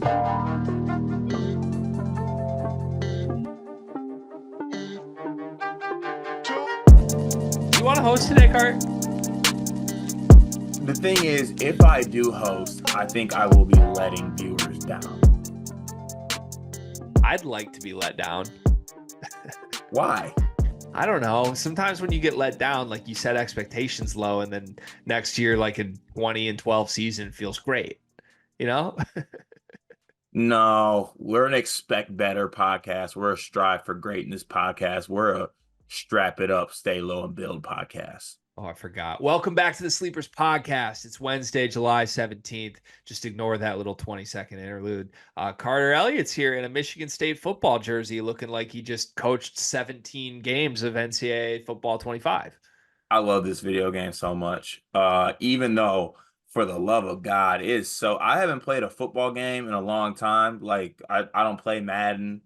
You want to host today, Cart? The thing is, if I do host, I think I will be letting viewers down. I'd like to be let down. Why? I don't know. Sometimes when you get let down, like you set expectations low, and then next year, like a 20-12 season feels great. You know? No, we're an expect better podcast. We're a strive for greatness podcast. We're a strap it up, stay low, and build podcast. Oh, I forgot. Welcome back to the Sleepers Podcast. It's Wednesday, July 17th. Just ignore that little 20-second interlude. Carter Elliott's here in a Michigan State football jersey, looking like he just coached 17 games of NCAA football 25. I love this video game so much. Even though, for the love of God, I haven't played a football game in a long time. Like I don't play Madden.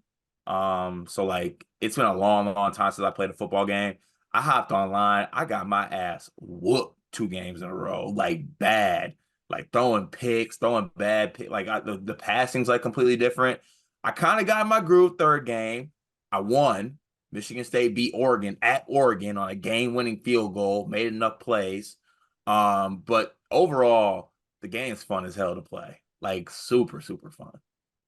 So like it's been a long time since I played a football game. I hopped online. I got my ass whooped 2 games in a row, like bad, like throwing picks, throwing bad pick. Like the passing's like completely different. I kind of got my groove third game. I won. Michigan State beat Oregon at Oregon on a game-winning field goal, made enough plays. But overall, the game's fun as hell to play. Like super, super fun.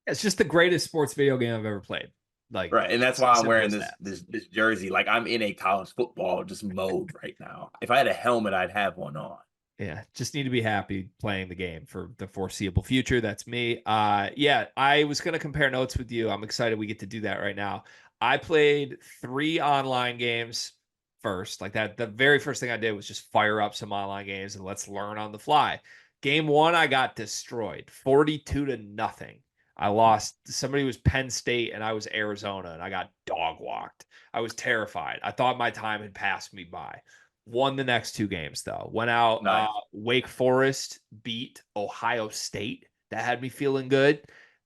It's just the greatest sports video game I've ever played. Like, Right, and that's why I'm wearing simple as this jersey. Like I'm in a college football just mode right now. If I had a helmet, I'd have one on. Yeah, just need to be happy playing the game for the foreseeable future. That's me. Yeah, I was going to compare notes with you. I'm excited we get to do that right now. I played 3 online games first. Like that, the very first thing I did was just fire up some online games and let's learn on the fly. Game 1, I got destroyed, 42-0. I lost. Somebody was Penn State and I was Arizona, and I got dog walked. I was terrified. I thought my time had passed me by. Won the next 2 games, though. Went out. Nice. Wake Forest beat Ohio State. That had me feeling good.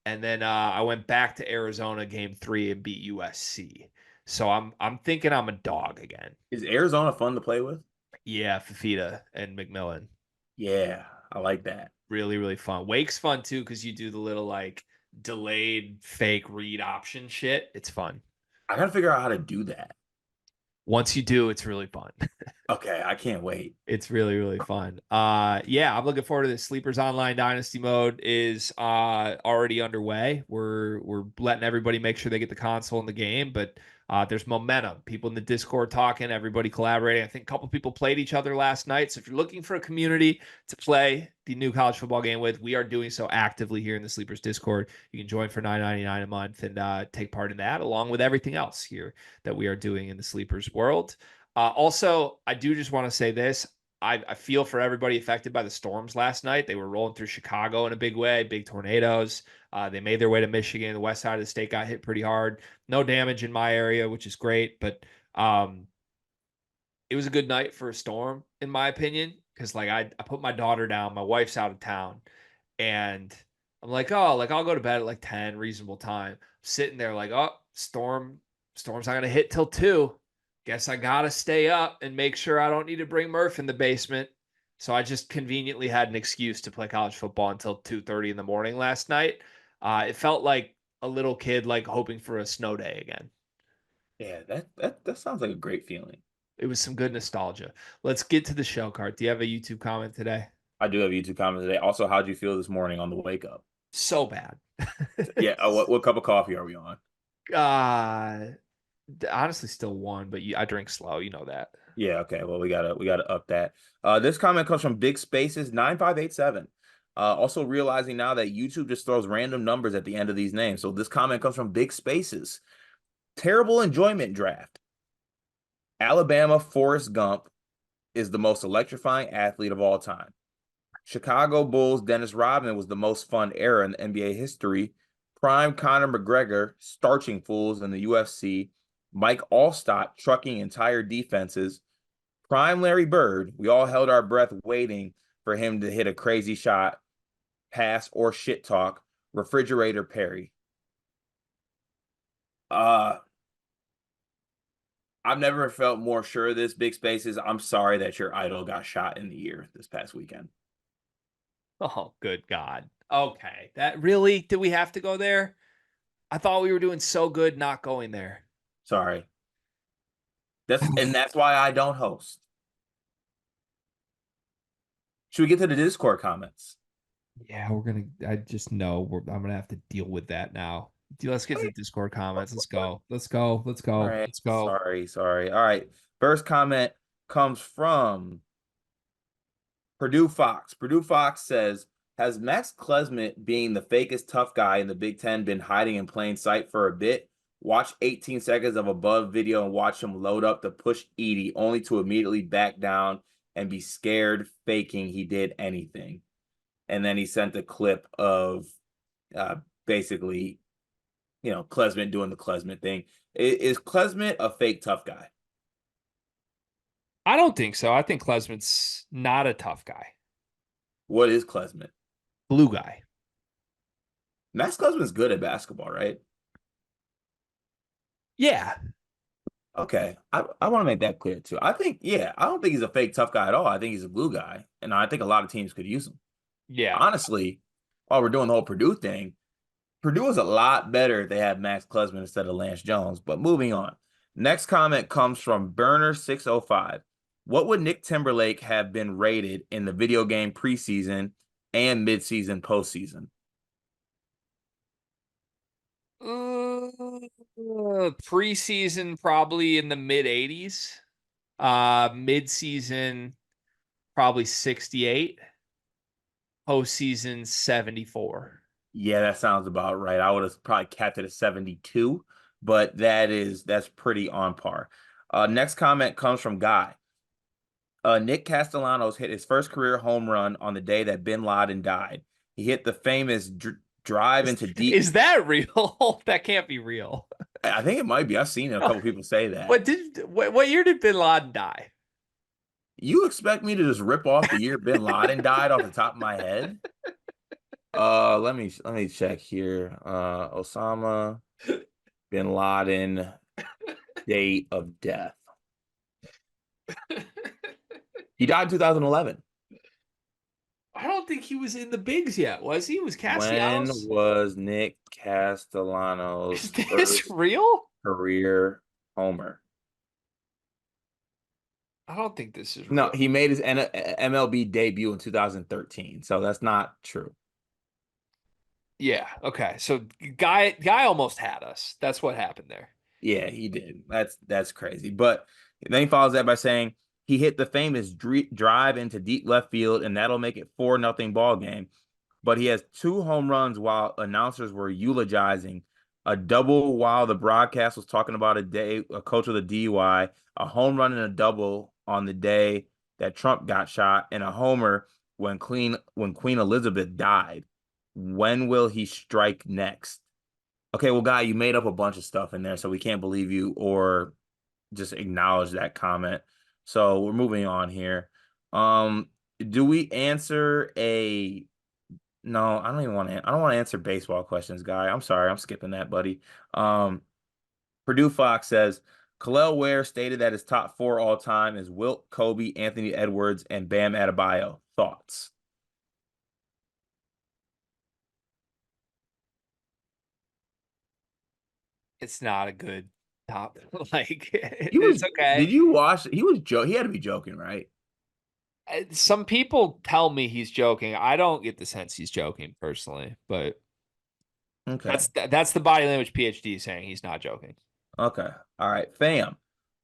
And then I went back to Arizona game 3 and beat USC. So I'm thinking I'm a dog again. Is Arizona fun to play with? Yeah, Fafita and McMillan. Yeah, I like that. Really, really fun. Wake's fun too because you do the little like delayed fake read option shit. It's fun. I gotta figure out how to do that. Once you do, it's really fun. Okay, I can't wait. It's really, really fun. Yeah, I'm looking forward to this. Sleepers Online Dynasty mode is already underway. We're letting everybody make sure they get the console in the game, but there's momentum. People in the Discord talking, everybody collaborating. I think a couple people played each other last night. So if you're looking for a community to play the new college football game with, we are doing so actively here in the Sleepers Discord. You can join for $9.99 a month and take part in that, along with everything else here that we are doing in the Sleepers world. Also, I do just want to say this. I feel for everybody affected by the storms last night. They were rolling through Chicago in a big way, big tornadoes. They made their way to Michigan. The west side of the state got hit pretty hard. No damage in my area, which is great. But it was a good night for a storm, in my opinion, because like I put my daughter down. My wife's out of town. And I'm like, oh, like I'll go to bed at like 10, reasonable time. Sitting there like, oh, storm's not going to hit till 2. Guess I got to stay up and make sure I don't need to bring Murph in the basement. So I just conveniently had an excuse to play college football until 2:30 in the morning last night. It felt like a little kid, like hoping for a snow day again. Yeah, that sounds like a great feeling. It was some good nostalgia. Let's get to the show, Cart. Do you have a YouTube comment today? I do have a YouTube comment today. Also, how'd you feel this morning on the wake up? So bad. Yeah, what cup of coffee are we on? uh Honestly, still one, but I drink slow. You know that. Yeah, okay. Well, we gotta up that. This comment comes from Big Spaces 9587. Also realizing now that YouTube just throws random numbers at the end of these names. So this comment comes from Big Spaces. Terrible enjoyment draft. Alabama Forrest Gump is the most electrifying athlete of all time. Chicago Bulls Dennis Rodman was the most fun era in NBA history. Prime Conor McGregor starching fools in the UFC. Mike Allstott trucking entire defenses. Prime Larry Bird, we all held our breath waiting for him to hit a crazy shot, pass, or shit talk. Refrigerator Perry. I've never felt more sure of this, Big Spaces. I'm sorry that your idol got shot in the ear this past weekend. Oh, good God. Okay. That really, did we have to go there? I thought we were doing so good not going there. Sorry. That's why I don't host. Should we get to the Discord comments? Yeah, I just know I'm gonna have to deal with that now. Let's get to the Discord comments. Let's go. Let's go. Let's All go. right. Let's go. Sorry. All right. First comment comes from Purdue Fox. Purdue Fox says, has Max Klesmit being the fakest tough guy in the Big Ten been hiding in plain sight for a bit? Watch 18 seconds of above video and watch him load up to push Edie, only to immediately back down and be scared, faking he did anything. And then he sent a clip of uh, basically, Klesmit doing the Klesmit thing. Is Klesmit a fake tough guy? I don't think so. I think Klesmit's not a tough guy. What is Klesmit? Blue guy. Max Klesmit's good at basketball, right? Yeah. Okay. I want to make that clear too. I think, yeah, I don't think he's a fake tough guy at all. I think he's a glue guy. And I think a lot of teams could use him. Yeah. Honestly, while we're doing the whole Purdue thing, Purdue is a lot better if they have Max Klesmit instead of Lance Jones. But moving on. Next comment comes from Burner605. What would Nick Timberlake have been rated in the video game preseason and midseason postseason? Preseason probably in the mid 80s. Midseason probably 68. Postseason 74. Yeah, that sounds about right. I would have probably capped it at 72, but that's pretty on par. Next comment comes from Guy. Nick Castellanos hit his first career home run on the day that Bin Laden died. He hit the famous drive into deep. Is that real? That can't be real. I think it might be. I've seen a couple people say that. What year did Bin Laden die? You expect me to just rip off the year Bin Laden died off the top of my head? Let me check here. Osama Bin Laden date of death. He died in 2011. I don't think he was in the bigs yet, was he? Was When Castellanos? was Nick Castellanos' Is this first real? career homer? I don't think this is real. No, he made his MLB debut in 2013, so that's not true. Yeah. Okay. So guy almost had us. That's what happened there. Yeah, he did. That's crazy. But then he follows that by saying he hit the famous drive into deep left field, and that'll make it 4-0 ball game. But he has 2 home runs while announcers were eulogizing, a double while the broadcast was talking about a coach with a DUI, a home run and a double on the day that Trump got shot, and a homer when Queen Elizabeth died. When will he strike next? Okay, well, Guy, you made up a bunch of stuff in there, so we can't believe you or just acknowledge that comment. So we're moving on here. Do we answer a no, I don't even want to. I don't want to answer baseball questions, Guy. I'm sorry. I'm skipping that, buddy. Purdue Fox says Khalil Ware stated that his top 4 all time is Wilt, Kobe, Anthony Edwards, and Bam Adebayo. Thoughts? It's not a good top. Like He was. it's okay. Did you watch? He was joke. He had to be joking, right? Some people tell me he's joking. I don't get the sense he's joking personally, but Okay. that's the body language PhD saying he's not joking. Okay. All right, fam.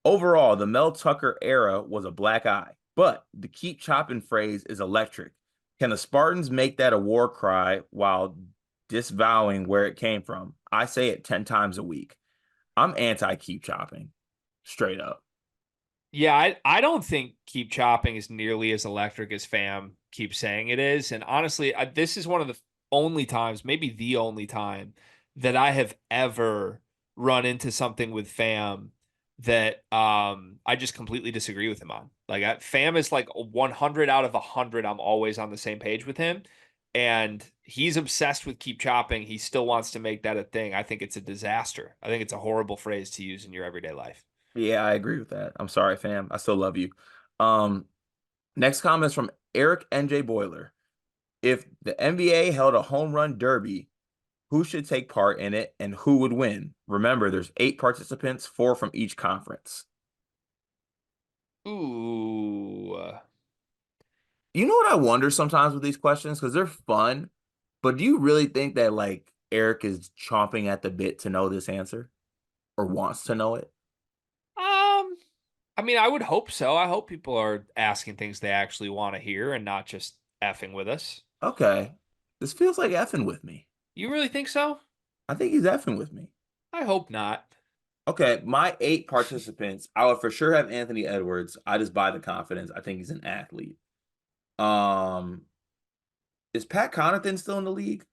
Overall, the Mel Tucker era was a black eye, but the keep chopping phrase is electric. Can the Spartans make that a war cry while disavowing where it came from? I say it 10 times a week. I'm anti keep chopping, straight up. Yeah, I don't think keep chopping is nearly as electric as fam keeps saying it is. And honestly, this is one of the only times, maybe the only time that I have ever run into something with fam that I just completely disagree with him on. Like fam is like 100 out of 100. I'm always on the same page with him. And he's obsessed with keep chopping. He still wants to make that a thing. I think it's a disaster. I think it's a horrible phrase to use in your everyday life. Yeah, I agree with that. I'm sorry, fam. I still love you. Um, Next comment is from Eric NJ Boiler. If the NBA held a home run derby, who should take part in it and who would win? Remember, there's 8 participants, 4 from each conference. Ooh. You know what I wonder sometimes with these questions? Because they're fun, but do you really think that like Eric is chomping at the bit to know this answer or wants to know it? I mean, I would hope so. I hope people are asking things they actually want to hear and not just effing with us. Okay. This feels like effing with me. You really think so? I think he's effing with me. I hope not. Okay, my 8 participants, I would for sure have Anthony Edwards. I just buy the confidence. I think he's an athlete. Um, is Pat Connaughton still in the league?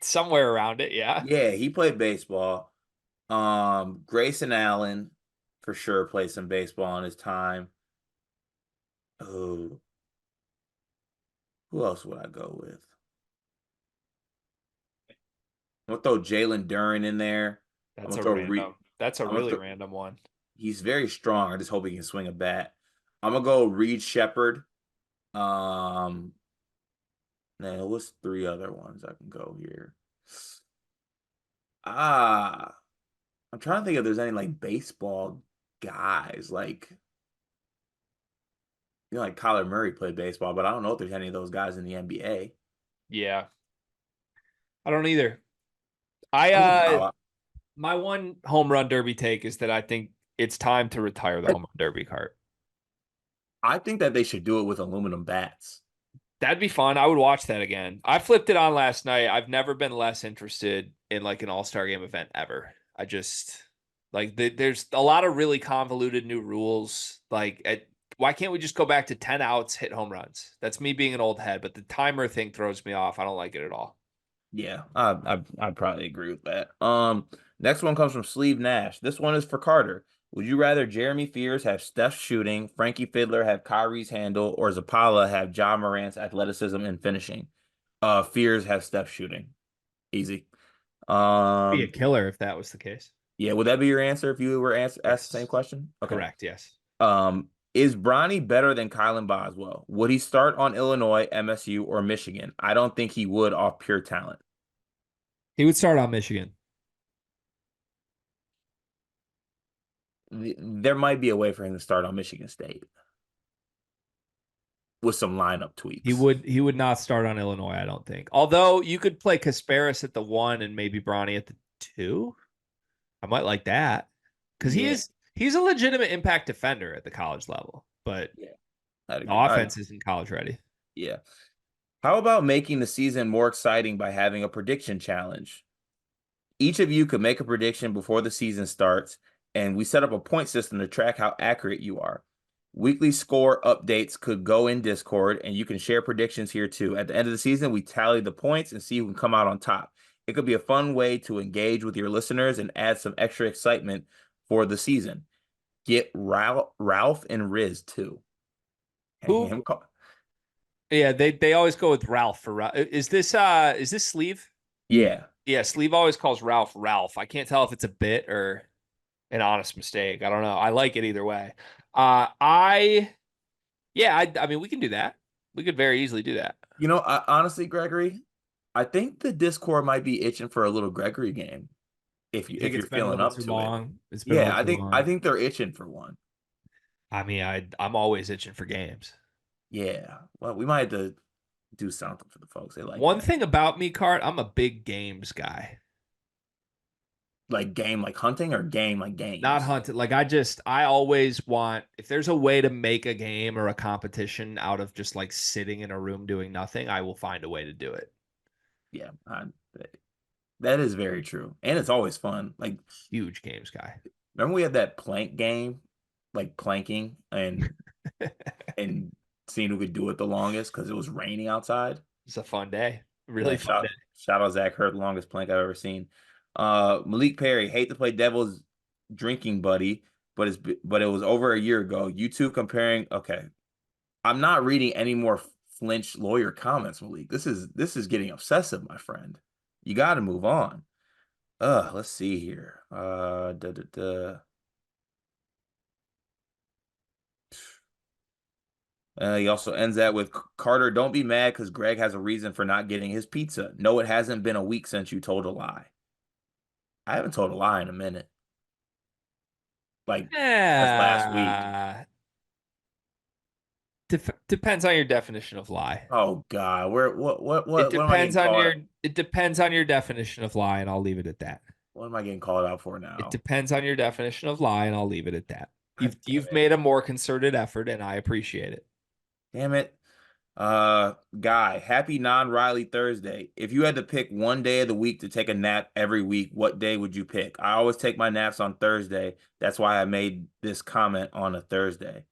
Somewhere around it, yeah. Yeah, he played baseball. Grayson Allen for sure played some baseball in his time. Oh, who else would I go with? I'm gonna throw Jalen Duren in there. I'm That's gonna a throw Reed. random. That's a I'm gonna really throw. random one. He's very strong. I just hope he can swing a bat. I'm gonna go Reed Shepard. Um, Man, what's 3 other ones I can go here? Ah, I'm trying to think if there's any like baseball guys like Kyler Murray played baseball, but I don't know if there's any of those guys in the NBA. Yeah. I don't either. I I'm gonna no, my one home run derby take is that I think it's time to retire the home run derby cart. I think that they should do it with aluminum bats. That'd be fun. I would watch that again. I flipped it on last night. I've never been less interested in like an all-star game event ever. I just like there's a lot of really convoluted new rules. Why can't we just go back to 10 outs, hit home runs? That's me being an old head, but the timer thing throws me off. I don't like it at all. Yeah, I'd probably agree with that. Next one comes from Sleeve Nash. This one is for Carter. Would you rather Jeremy Fears have Steph's shooting, Frankie Fiddler have Kyrie's handle, or Zapala have John Morant's athleticism and finishing? Fears have Steph's shooting. Easy. Be a Um, killer if that was the case. yeah, would that be your answer if you were asked the same Yes. question? Okay. Correct. Yes. Is Bronny better than Kylan Boswell? Would he start on Illinois, MSU, or Michigan? I don't think he would off pure talent. He would start on Michigan. There might be a way for him to start on Michigan State with some lineup He tweaks. would he would not start on Illinois, I don't think. Although you could play Kasparis at the 1 and maybe Bronny at the 2. I might like that. Because Yeah, he's a legitimate impact defender at the college level, but yeah, I'd the agree. offense isn't college ready. Yeah. How about making the season more exciting by having a prediction challenge? Each of you could make a prediction before the season starts, and we set up a point system to track how accurate you are. Weekly score updates could go in Discord, and you can share predictions here too. At the end of the season, we tally the points and see who can come out on top. It could be a fun way to engage with your listeners and add some extra excitement for the season. Get Ralph and Riz too. Who? Yeah, they always go with Ralph for Ralph. Is this Sleeve? Yeah. Yeah, Sleeve always calls Ralph Ralph. I can't tell if it's a bit or an honest mistake. I don't know. I like it either way. I yeah, I mean we can do that. We could very easily do that. Honestly, Gregory, I think the Discord might be itching for a little Gregory game You think if it's you're been a feeling little up too to it. long? It's been a Yeah, little I too think I long. think they're itching for one. I mean, I'm always itching for games. Yeah. Well, we might have to do something for the folks. They like One that. thing about me, Cart, I'm a big games guy. Like game like hunting or game like Not games. hunted. I always want, if there's a way to make a game or a competition out of just like sitting in a room doing nothing, I will find a way to do it. Yeah, that is very true. And it's always fun. Like, Huge games guy. remember we had that plank game, like planking and seeing who could do it the longest because it was raining outside. It's a fun day. Really Yeah, fun day. shout out Zach Hurt, the longest plank I've ever seen. Malik Perry, hate to play devil's drinking buddy, but it was over a year ago. You two comparing. Okay, I'm not reading any more flinch lawyer comments, Malik. This is getting obsessive, my friend. You got to move on. Let's see here. Da, da, da. He also ends that with Carter, don't be mad because Greg has a reason for not getting his pizza. No, it hasn't been a week since you told a lie. I haven't told a lie in a minute. Like, that's last week. Yeah. Depends on your definition of lie. Oh God, where It what am I getting depends on called? it depends on your definition of lie, and I'll leave it at that. What am I getting called out for It now? depends on your definition of lie, and I'll leave it at that. God damn You've it. made a more concerted effort, and I appreciate it. Damn it. Guy, happy non-Riley Thursday. If you had to pick one day of the week to take a nap every week, what day would you pick? I always take my naps on Thursday. That's why I made this comment on a Thursday.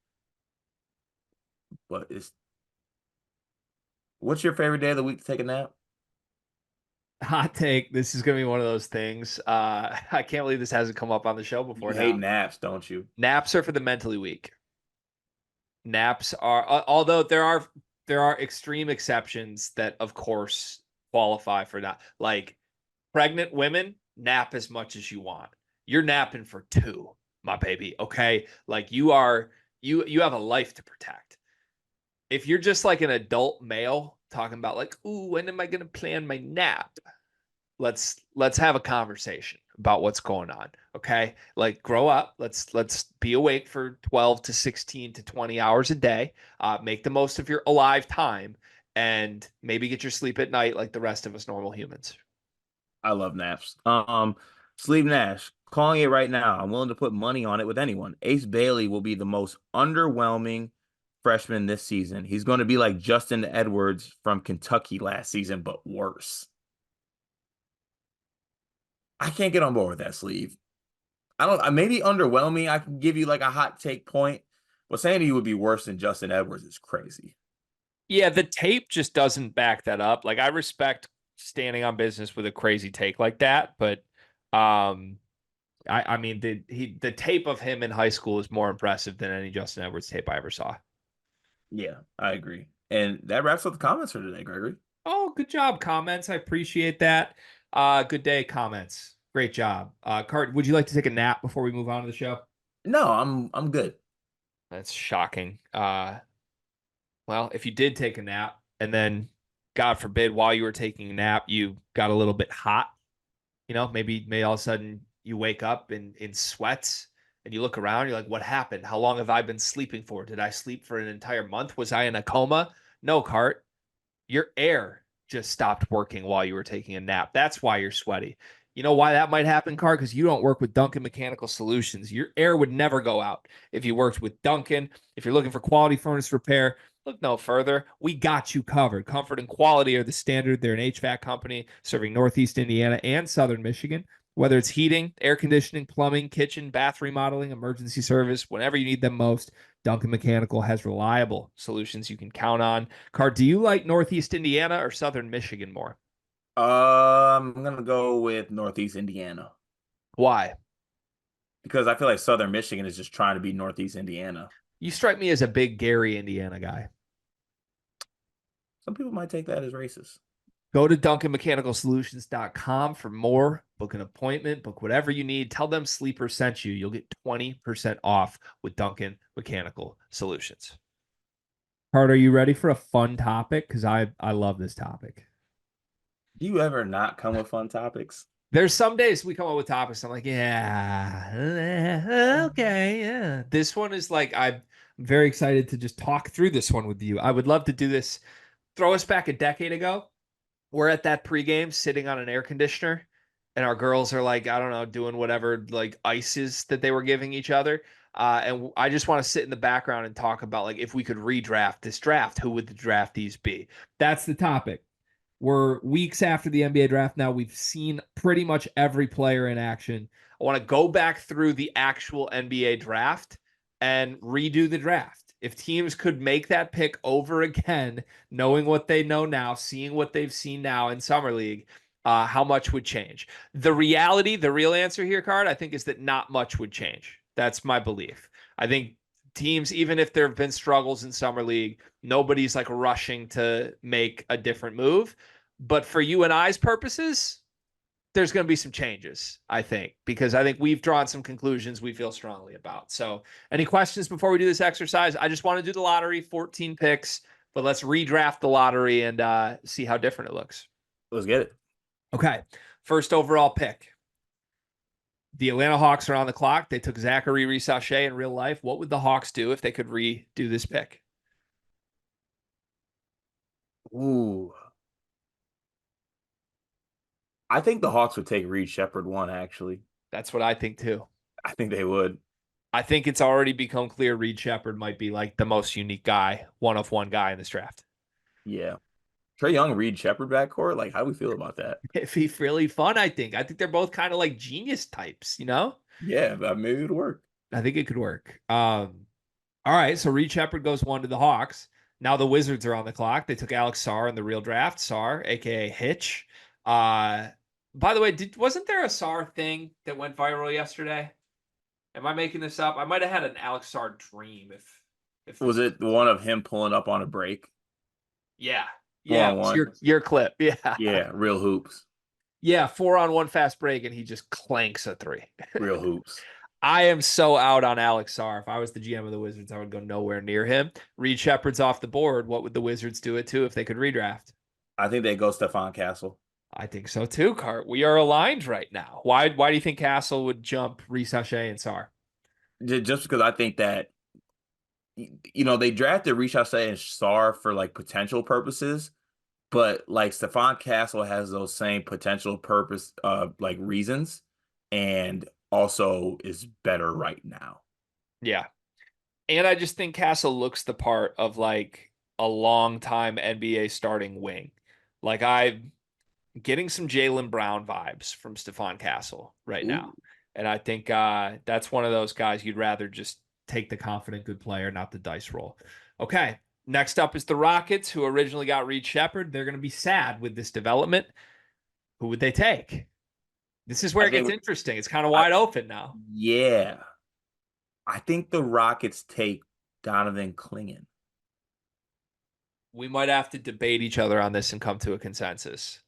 But what's your favorite day of the week to take a nap? Hot take. This is gonna be one of those things. I can't believe this hasn't come up on the show You before hate now. naps, don't you? Naps are for the mentally weak. Naps are, although there are extreme exceptions that, of course, qualify for that. Like pregnant women, nap as much as you want. You're napping for two, my baby. Okay, like you have a life to protect. If you're just like an adult male talking about like, ooh, when am I gonna plan my nap? Let's have a conversation about what's going on. Okay, like grow up. Let's be awake for 12 to 16 to 20 hours a day. Make the most of your alive time, and maybe get your sleep at night like the rest of us normal humans. I love naps. Sleeve Nash, calling it right now. I'm willing to put money on it with anyone. Ace Bailey will be the most underwhelming freshman this season. He's going to be like Justin Edwards from Kentucky last season, but worse. I can't get on board with that, Sleeve. I don't. Maybe underwhelming. I can give you like a hot take point, but saying he would be worse than Justin Edwards is crazy. Yeah, the tape just doesn't back that up. Like I respect standing on business with a crazy take like that, but um I mean the tape of him in high school is more impressive than any Justin Edwards tape I ever saw. Yeah, I agree. And that wraps up the comments for today, Gregory. Oh, good job, comments. I appreciate that. Good day, comments. Great job. Cart, would you like to take a nap before we move on to the show? No, I'm good. That's shocking. Well, if you did take a nap and then, God forbid, while you were taking a nap, you got a little bit hot, maybe all of a sudden you wake up in sweats and you look around, you're like, what happened? How long have I been sleeping for? Did I sleep for an entire month? Was I in a coma? No, Cart. Your air just stopped working while you were taking a nap. That's why you're sweaty. You know why that might happen, Car? Because you don't work with Duncan Mechanical Solutions. Your air would never go out if you worked with Duncan. If you're looking for quality furnace repair, look no further. We got you covered. Comfort and quality are the standard. They're an HVAC company serving Northeast Indiana and Southern Michigan. Whether it's heating, air conditioning, plumbing, kitchen, bath remodeling, emergency service, whenever you need them most, Duncan Mechanical has reliable solutions you can count on. Car, do you like Northeast Indiana or Southern Michigan more? I'm gonna go with Northeast Indiana Why? because I feel like Southern Michigan is just trying to be Northeast Indiana. You strike me as a big Gary, Indiana guy. Some people might take that as racist. Go to DuncanMechanicalSolutions.com for more. Book an appointment, book whatever you need. Tell them Sleeper sent you. You'll get 20% off with Duncan Mechanical Solutions. Cart, are you ready for a fun topic? Because I love this topic. Do you ever not come with fun topics? There's some days we come up with topics. I'm like, yeah, okay, yeah. This one is like, I'm very excited to just talk through this one with you. I would love to do this. Throw us back a decade ago. We're at that pregame sitting on an air conditioner, and our girls are like, I don't know, doing whatever like ices that they were giving each other. And I just want to sit in the background and talk about like if we could redraft this draft, who would the draftees be? That's the topic. We're weeks after the NBA draft now. We've seen pretty much every player in action. I want to go back through the actual NBA draft and redo the draft. If teams could make that pick over again, knowing what they know now, seeing what they've seen now in Summer League, how much would change? The reality, the real answer here, Card, I think, is that not much would change. That's my belief. I think teams, even if there have been struggles in Summer League, nobody's like rushing to make a different move. But for you and I's purposes, there's going to be some changes, I think, because I think we've drawn some conclusions we feel strongly about. So, any questions before we do this exercise? I just want to do the lottery, 14 picks, but let's redraft the lottery and see how different it looks. Let's get it. Okay. First overall pick. The Atlanta Hawks are on the clock. They took Zachary Risachet in real life. What would the Hawks do if they could redo this pick? Ooh. I think the Hawks would take Reed Shepherd one, actually. That's what I think too. I think they would. I think it's already become clear Reed Shepherd might be like the most unique guy, one of one guy in this draft. Yeah. Trae Young, Reed Shepherd backcourt. Like, how do we feel about that? It'd be really fun, I think. I think they're both kind of like genius types, you know? Yeah, maybe it'd work. I think it could work. All right, so Reed Shepherd goes one to the Hawks. Now the Wizards are on the clock. They took Alex Sarr in the real draft. Sarr, aka Hitch. By the way, wasn't there a Sarr thing that went viral yesterday? Am I making this up? I might have had an Alex Sarr dream. If Was it one of him pulling up on a break? yeah, yeah, it's 4-on-1. your clip. Yeah, Yeah, real hoops. yeah, 4-on-1 fast break, and he just clanks a three. Real hoops. I am so out on Alex Sarr. If I was the GM of the Wizards, I would go nowhere near him. Reed Shepherd's off the board. What would the Wizards do it to if they could redraft? I think they go Stephon Castle. I think so too, Cart. We are aligned right now. Why do you think Castle would jump Risachet and Sarr? Just because I think that, they drafted Risachet and Sarr for like potential purposes, but like Stephon Castle has those same potential purpose like reasons, and also is better right now. Yeah. And I just think Castle looks the part of like a long time NBA starting wing. Like I'm getting some Jaylen Brown vibes from Stephon Castle right now. Ooh. And I think that's one of those guys you'd rather just take the confident good player, not the dice roll. Okay. Next up is the Rockets, who originally got Reed Shepherd. They're going to be sad with this development. Who would they take? This is where I it gets think, interesting. It's kind of wide open now. yeah, I think the Rockets take Donovan Clingan. We might have to debate each other on this and come to a consensus.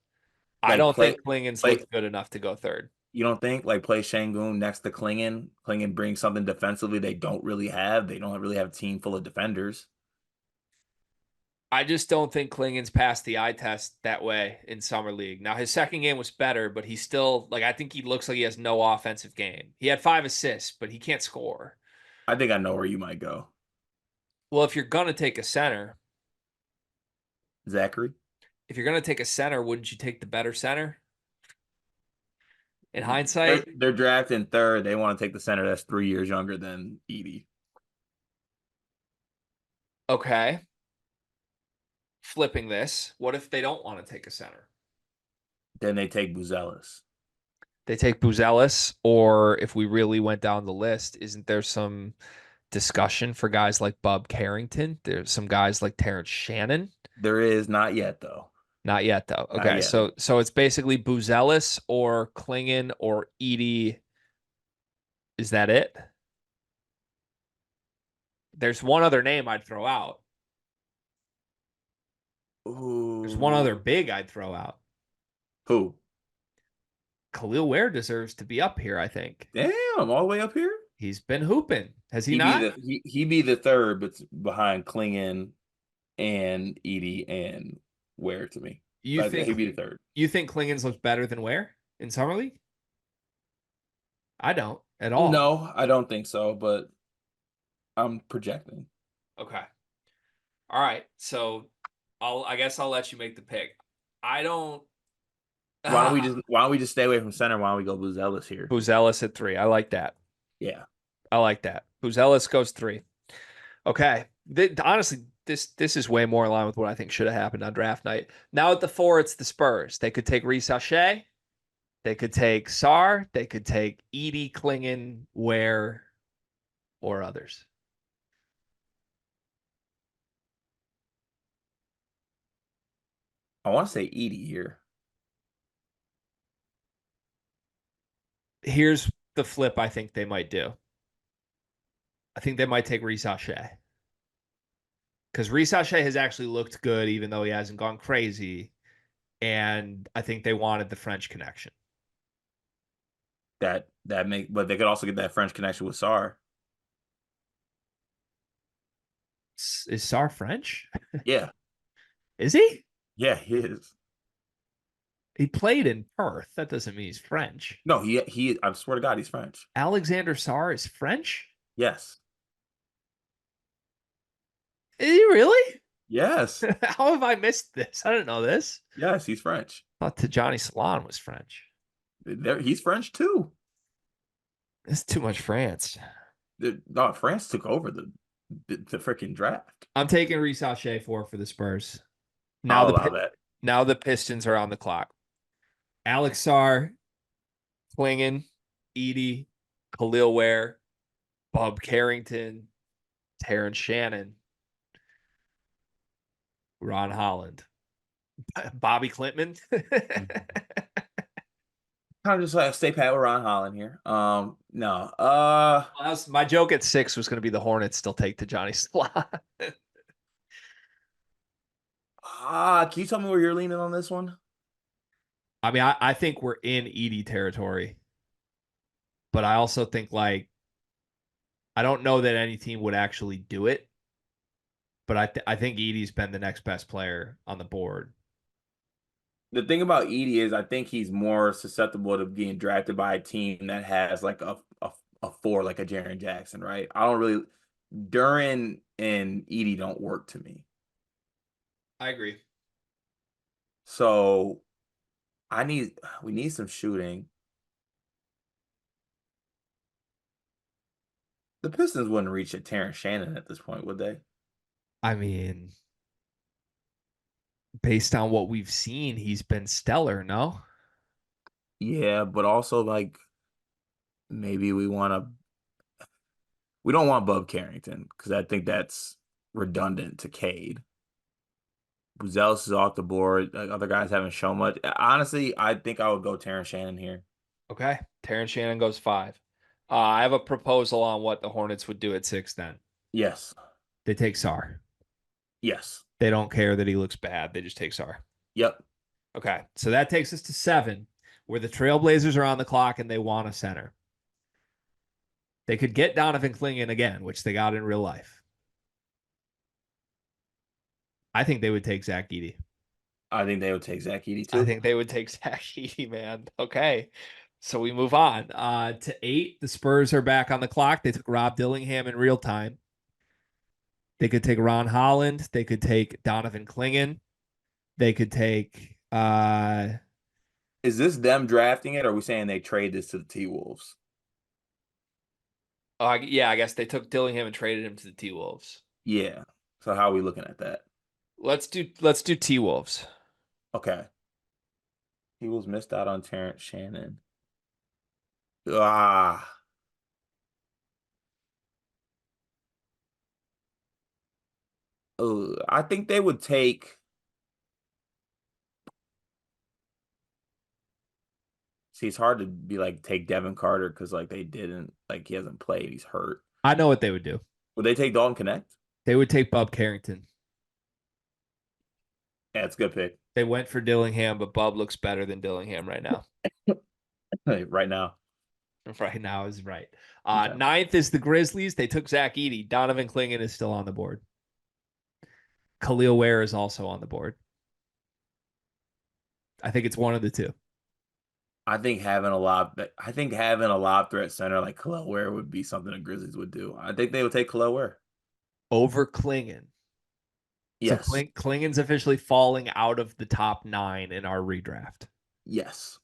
I Like don't think Klingon's play. looked good enough to go third. You don't think like play Şengün next to Clingan? Clingan brings something defensively they don't really have. They don't really have a team full of defenders. I just don't think Klingon's passed the eye test that way in summer league. Now his second game was better, but he's still like I think he looks like he has no offensive game. He had 5 assists, but he can't score. I think I know where you might go. Well, if you're gonna take a center, Zachary. wouldn't you take the better center? In They're, hindsight, they're drafting third. They want to take the center that's 3 years younger than Edie. okay. Flipping this, what if they don't want to take a center? Then they take Buzelis. They take Buzelis, or if we really went down the list, isn't there some discussion for guys like Bub Carrington? There's some guys like Terrence Shannon. There is not yet though. Not yet, though. Not Okay, yet. so it's basically Buzelis or Klingon or Edie. Is that it? There's one other name I'd throw out. There's one other Ooh. big I'd throw out. Who? Khalil Ware deserves to be up here, I think. Damn, all the way up here. He's been hooping. Has he He not? he be the third, but behind Klingan and Edie and Ware to me. You Like, think he'd be the third. you think Klingon's looks better than Ware in summer league? I don't at all. No, I don't think so, but I'm projecting. Okay. All right. So I guess I'll let you make the pick. I don't Why don't we just stay away from center? Why don't we go Buzelis here? Buzelis at 3. I like that. Yeah. I like that. Buzelis goes 3. Okay. Honestly, this is way more in line with what I think should have happened on draft night. Now at the 4, it's the Spurs. They could take Risachet. They could take Sarr. They could take Edie, Klingon, Ware, or others. I want to say Edie here. Here's the flip I think they might do. I think they might take Risachet. Because Risachet has actually looked good, even though he hasn't gone crazy. And I think they wanted the French connection. but they could also get that French connection with Sar. Is Sar French? Yeah, Is he? yeah, he is. He played in Perth. That doesn't mean he's French. No, he. I swear to God, he's French. Alexander Sar is French? Yes, Is he really? yes, How have I missed this? I didn't know this. yes. He's French. I thought Tijani Salon was French. He's French too. It's too much France. No, France took over the freaking draft. I'm taking Reece Shea for the Spurs. Now I'll the allow that. now the Pistons are on the clock. Alex Sar, Klingon, Edie, Khalil Ware, Bob Carrington, Terrence Shannon, Ron Holland, Bobby Clintman. Kind of just like stay pat with Ron Holland here. No. My joke at 6 was going to be the Hornets still take to Johnny Slot. Can you tell me where you're leaning on this one? I mean, I think we're in Edie territory, but I also think like I don't know that any team would actually do it, but I think Edie's been the next best player on the board. The thing about Edie is I think he's more susceptible to being drafted by a team that has like a four, like a Jaren Jackson, right? I don't really Duran and Edie don't work to me. I agree. So we need some shooting. The Pistons wouldn't reach a Terrence Shannon at this point, would they? I mean, based on what we've seen, he's been stellar, no? Yeah, but also like maybe we don't want Bub Carrington because I think that's redundant to Cade. Buzelis is off the board. Like, other guys haven't shown much. Honestly, I think I would go Terrence Shannon here. Okay. Terrence Shannon goes 5. I have a proposal on what the Hornets would do at 6 then. Yes. They take Sar. Yes. They don't care that he looks bad. They just take Sar. Yep. Okay. So that takes us to 7, where the Trailblazers are on the clock and they want a center. They could get Donovan Clingan again, which they got in real life. I think they would take Zach Edey. I think they would take Zach Edey I too. think they would take Zach Edey, man. Okay. So we move on. To 8, the Spurs are back on the clock. They took Rob Dillingham in real time. They could take Ron Holland. They could take Donovan Clingan. They could take Is this them drafting it, or are we saying they trade this to the T Wolves? yeah, I guess they took Dillingham and traded him to the T Wolves. Yeah. So how are we looking at that? Let's do T Wolves. Okay. T Wolves missed out on Terrence Shannon. Ah. I think they would take. See, it's hard to be like take Devin Carter because like they didn't like he hasn't played. He's hurt. I know what they would do. Would they take Dalton Connect? They would take Bub Carrington. Yeah, it's a good pick. They went for Dillingham, but Bub looks better than Dillingham right now. Right now. Right now is right. Okay. 9th is the Grizzlies. They took Zach Edey. Donovan Clingan is still on the board. Khalil Ware is also on the board. I think it's one of the two. I think having a lob threat center like Khalil Ware would be something the Grizzlies would do. I think they would take Khalil Ware. Over Clingan. So Yes. Klingan's officially falling out of the top 9 in our redraft. Yes.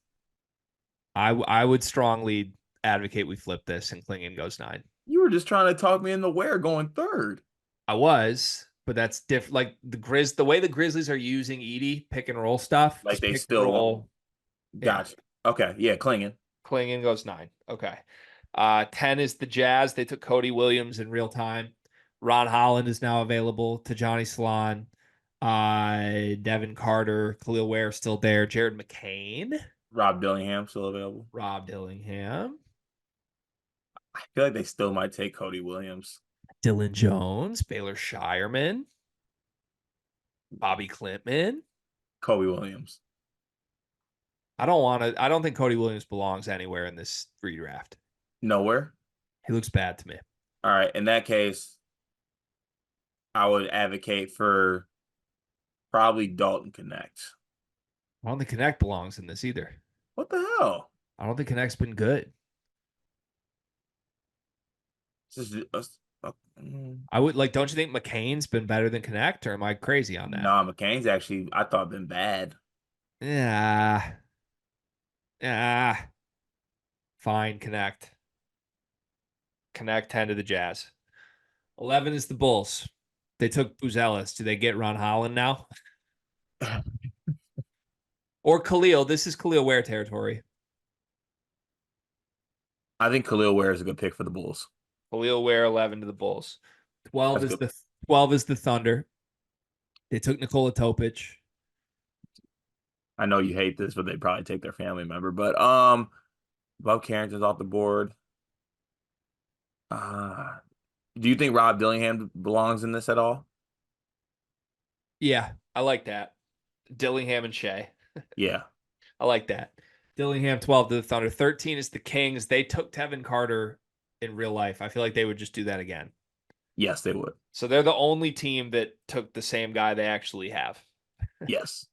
I would strongly advocate we flip this and Clingan goes 9. You were just trying to talk me into Ware going third. I was, but that's different. Like the way the Grizzlies are using Edey pick and roll stuff, Like just they pick still and roll. Gotcha. Okay. Yeah, Klingon. Clingan goes 9. Okay. 10 is the Jazz. They took Cody Williams in real time. Ron Holland is now available to Johnny Salon. Devin Carter, Khalil Ware still there. Jared McCain. Rob Dillingham still available. Rob Dillingham. I feel like they still might take Cody Williams. Dylan Jones. Baylor Shireman. Bobby Clintman. Kobe Williams. I don't think Cody Williams belongs anywhere in this redraft. Nowhere. He looks bad to me. All right. In that case, I would advocate for probably Dalton Connect. I don't think Connect belongs in this either. What the hell? I don't think Connect's been good. This is I would like, don't you think McCain's been better than Connect, or am I crazy on that? nah, McCain's actually I thought been bad. Yeah. Yeah. Fine, Connect. Connect 10 to the Jazz. 11 is the Bulls. They took Buzelis. Do they get Ron Holland now? Or Khalil? This is Khalil Ware territory. I think Khalil Ware is a good pick for the Bulls. Khalil Ware 11 to the Bulls. 12 That's is good. the 12 is the Thunder. They took Nikola Topic. I know you hate this, but they probably take their family member. But Bob Carrington's off the board. Uh, do you think Rob Dillingham belongs in this at all? Yeah, I like that. Dillingham and Shea. Yeah. I like that. Dillingham 12 to the Thunder. 13 is the Kings. They took Tevin Carter in real life. I feel like they would just do that again. Yes, they would. So they're the only team that took the same guy they actually have. Yes.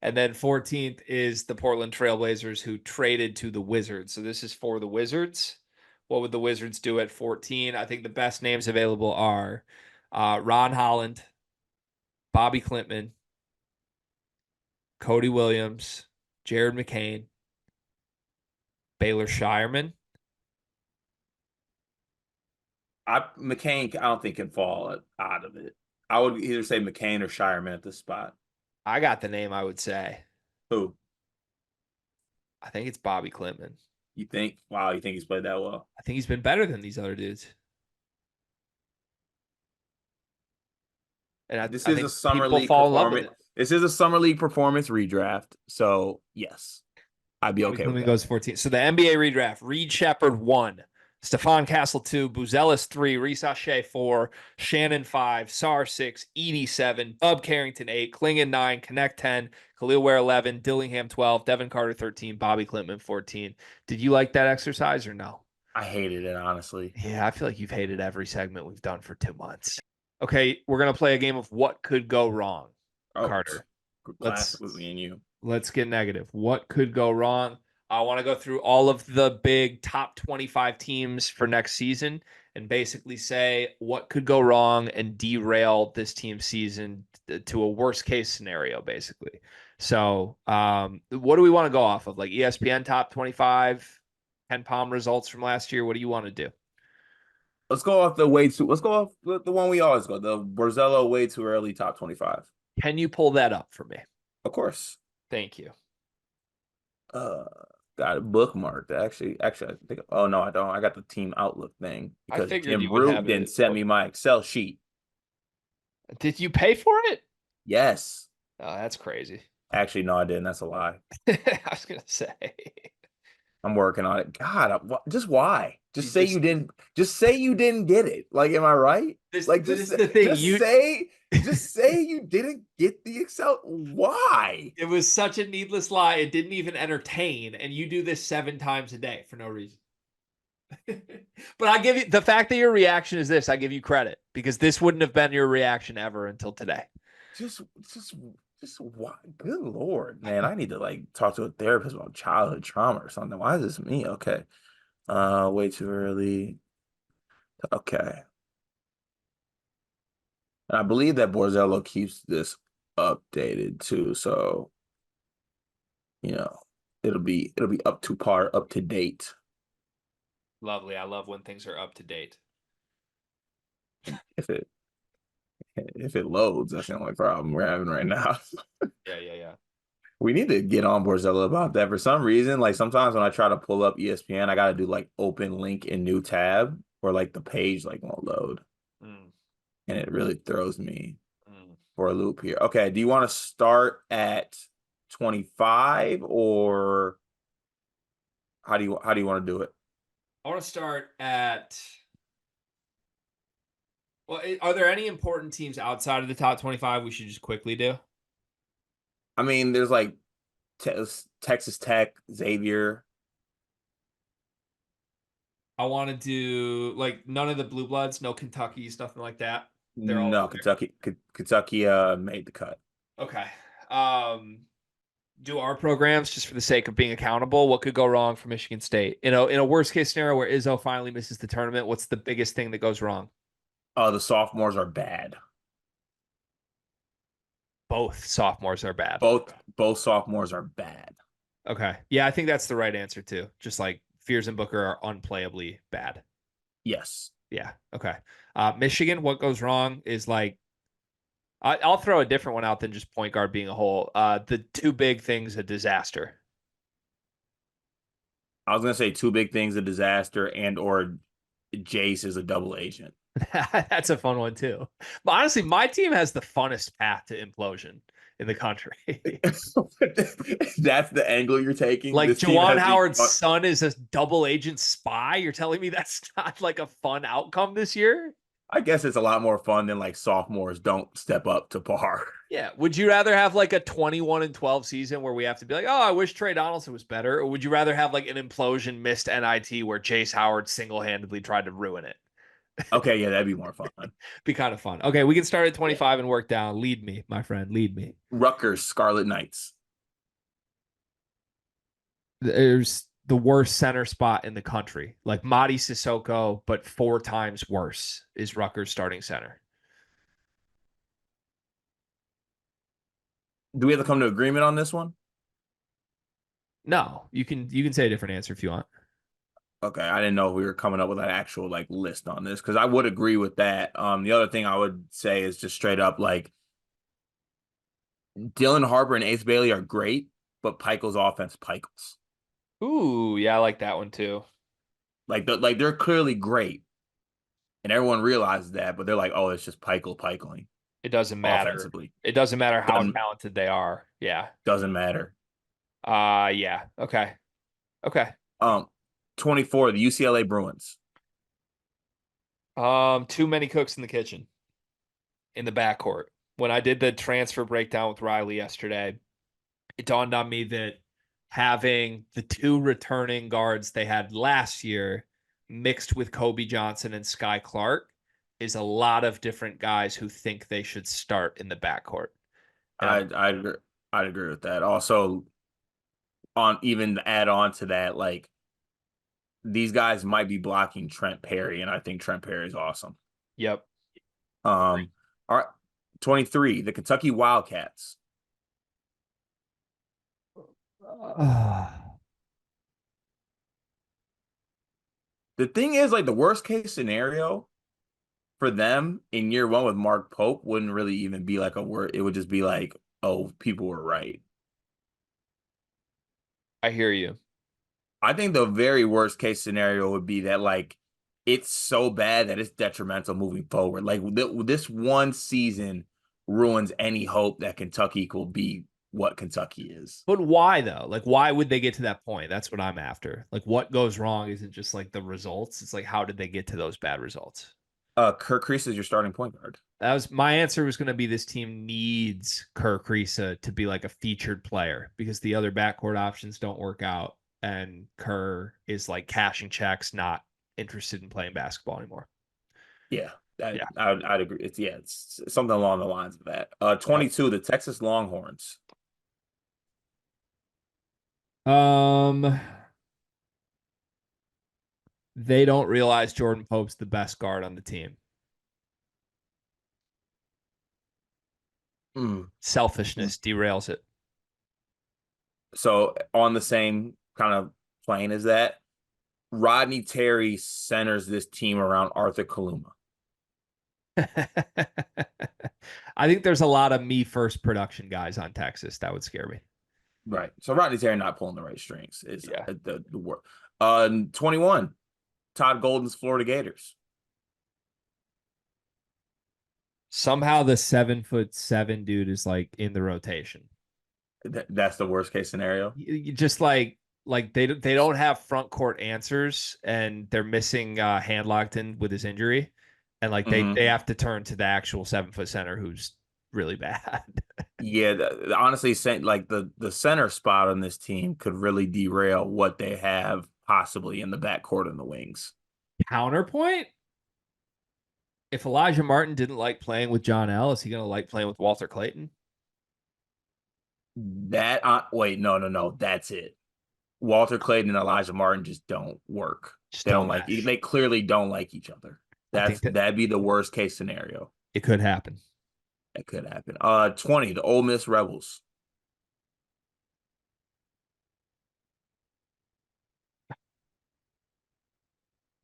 And then 14th is the Portland Trailblazers, who traded to the Wizards. So this is for the Wizards. What would the Wizards do at 14? I think the best names available are Ron Holland, Bobby Klintman, Cody Williams, Jared McCain, Baylor Shireman. McCain, I don't think can fall out of it. I would either say McCain or Shireman at this spot. I got the name I would say. Who? I think it's Bobby Klintman. You think? Wow, you think he's played that well? I think he's been better than these other dudes. And This I is a think summer people league fall in love with performance. it. This is a summer league performance redraft. So yes, I'd be Bobby okay with Klintman that. goes 14. So the NBA redraft: Reed Shepard 1, Stephon Castle 2, Buzelis 3, Reese Shea 4, Shannon 5, Sar 6, Edie 7, Bub Carrington 8, Klingon 9, Connect 10, Khalil Ware 11, Dillingham 12, Devin Carter 13, Bobby Klintman 14. Did you like that exercise or no? I hated it, honestly. Yeah, I feel like you've hated every segment we've done for 2 months. Okay, we're gonna play a game of what could go wrong, Oh, Carter. classic with me and you. Let's get negative. What could go wrong? I want to go through all of the big top 25 teams for next season and basically say what could go wrong and derail this team's season to a worst case scenario, basically. So, what do we want to go off of? Like ESPN top 25, Ken Palm results from last year. What do you want to do? Let's go off the one we always go, the Borzello way too early top 25. Can you pull that up for me? Of course. Thank you. Uh, got it bookmarked. I think. Oh no, I don't. I got the team outlook thing I because figured Jim you would Root have didn't it. send me my Excel sheet. Did you pay for it? Yes. Oh, that's crazy. Actually, no, I didn't. That's a lie. I was gonna say. I'm working on it. God, just why? You Just say just you didn't. Just say you didn't get it. Like, am I right? Like, this is the thing. just say you didn't get the Excel. Why? It was such a needless lie. It didn't even entertain, and you do this 7 times a day for no reason. But I give you the fact that your reaction is this. I give you credit because this wouldn't have been your reaction ever until today. Just, just why? Good Lord, man! I need to like talk to a therapist about childhood trauma or something. Why is this me? Okay, way too early. Okay, and I believe that Borzello keeps this updated too. So, you know, it'll be up to par, up to date. Lovely. I love when things are up to date. If it if it loads, that's the only problem we're having right now. Yeah. We need to get on Borzello about that. For some reason, like sometimes when I try to pull up ESPN, I got to do like open link in new tab or like the page like won't load. Mm, And it really throws me mm. for a loop here. Okay, do you want to start at 25 or how do you want to do it? I want to start at. Well, are there any important teams outside of the top 25 we should just quickly do? I mean, there's like Texas Tech, Xavier. I want to do like none of the blue bloods, no Kentucky's, nothing like that. They're all No, over there. Kentucky made the cut. Okay. Um, do our programs just for the sake of being accountable. What could go wrong for Michigan State? In a worst case scenario where Izzo finally misses the tournament, what's the biggest thing that goes wrong? The sophomores are bad. Both sophomores are bad. Both sophomores are bad. Okay. Yeah, I think that's the right answer too. Just like Fears and Booker are unplayably bad. Yes. Yeah. Okay. Michigan, what goes wrong is like I'll throw a different one out than just point guard being a whole. The two big things a disaster. I was gonna say two big things: a disaster and or Jace is a double agent. That's a fun one too. But honestly, my team has the funnest path to implosion in the country. That's the angle you're taking. Like This team Juwan has the Howard's son is a double agent spy. You're telling me that's not like a fun outcome this year? I guess it's a lot more fun than like sophomores don't step up to par. Yeah. Would you rather have like a 21-12 season where we have to be like, oh, I wish Trey Donaldson was better? Or would you rather have like an implosion missed NIT where Jace Howard single-handedly tried to ruin it? Okay, yeah, that'd be more fun. Be kind of fun. Okay, we can start at Yeah. 25 and work down. Lead me, my friend. Lead me. Rutgers Scarlet Knights. There's the worst center spot in the country. Like Madi Sissoko, but 4 times worse is Rutgers starting center. Do we have to come to agreement on this one? No, you can say a different answer if you want. Okay, I didn't know if we were coming up with an actual like list on this because I would agree with that. The other thing I would say is just straight up like Dylan Harper and Ace Bailey are great, but Pikel's offense Pikels. Ooh, yeah, I like that one too. Like they're clearly great, and everyone realizes that, but they're like, oh, it's just Pikeling It doesn't matter. offensively. It doesn't matter how Doesn't talented they are. Yeah. doesn't matter. Yeah. Okay. Okay. Um, 24, the UCLA Bruins. Too many cooks in the kitchen in the backcourt. When I did the transfer breakdown with Riley yesterday, it dawned on me that having the two returning guards they had last year mixed with Kobe Johnson and Sky Clark is a lot of different guys who think they should start in the backcourt. And I'd agree with that. Also, on even add on to that, like these guys might be blocking Trent Perry, and I think Trent Perry is awesome. yep. All right, 23, the Kentucky Wildcats. The thing is, like the worst case scenario for them in year one with Mark Pope wouldn't really even be like a word. It would just be like, oh, people were right. I hear you. I think the very worst case scenario would be that like it's so bad that it's detrimental moving forward. Like this one season ruins any hope that Kentucky will be what Kentucky is. But why though? Like, why would they get to that point? That's what I'm after. Like, what goes wrong isn't just like the results. It's like, how did they get to those bad results? Kirk Kreese is your starting point guard. That was my answer was going to be this team needs Kerr Kriisa to be like a featured player because the other backcourt options don't work out. And Kerr is like cashing checks, not interested in playing basketball anymore. Yeah, Yeah. I'd agree. It's something along the lines of that. 22, the Texas Longhorns. Um, they don't realize Jordan Pope's the best guard on the team. Selfishness derails it. So on the same kind of plane as that, Rodney Terry centers this team around Arthur Kaluma. I think there's a lot of me first production guys on Texas. That would scare me. Right. So Rodney Terry not pulling the right strings is Yeah. the word. 21, Todd Golden's Florida Gators. Somehow the 7'7" dude is like in the rotation. That's the worst case scenario. You just like they don't have front court answers and they're missing Handlockton with his injury. And like they have to turn to the actual 7 foot center who's really bad. Yeah, honestly, like the center spot on this team could really derail what they have possibly in the backcourt and the wings. Counterpoint: if Elijah Martin didn't like playing with John L, is he going to like playing with Walter Clayton? That wait, no, no, no, that's it. Walter Clayton and Elijah Martin just don't work. Just They don't don't like. mesh. They clearly don't like each other. I think that That'd be the worst case scenario it could happen. that could happen. 20, the Ole Miss Rebels.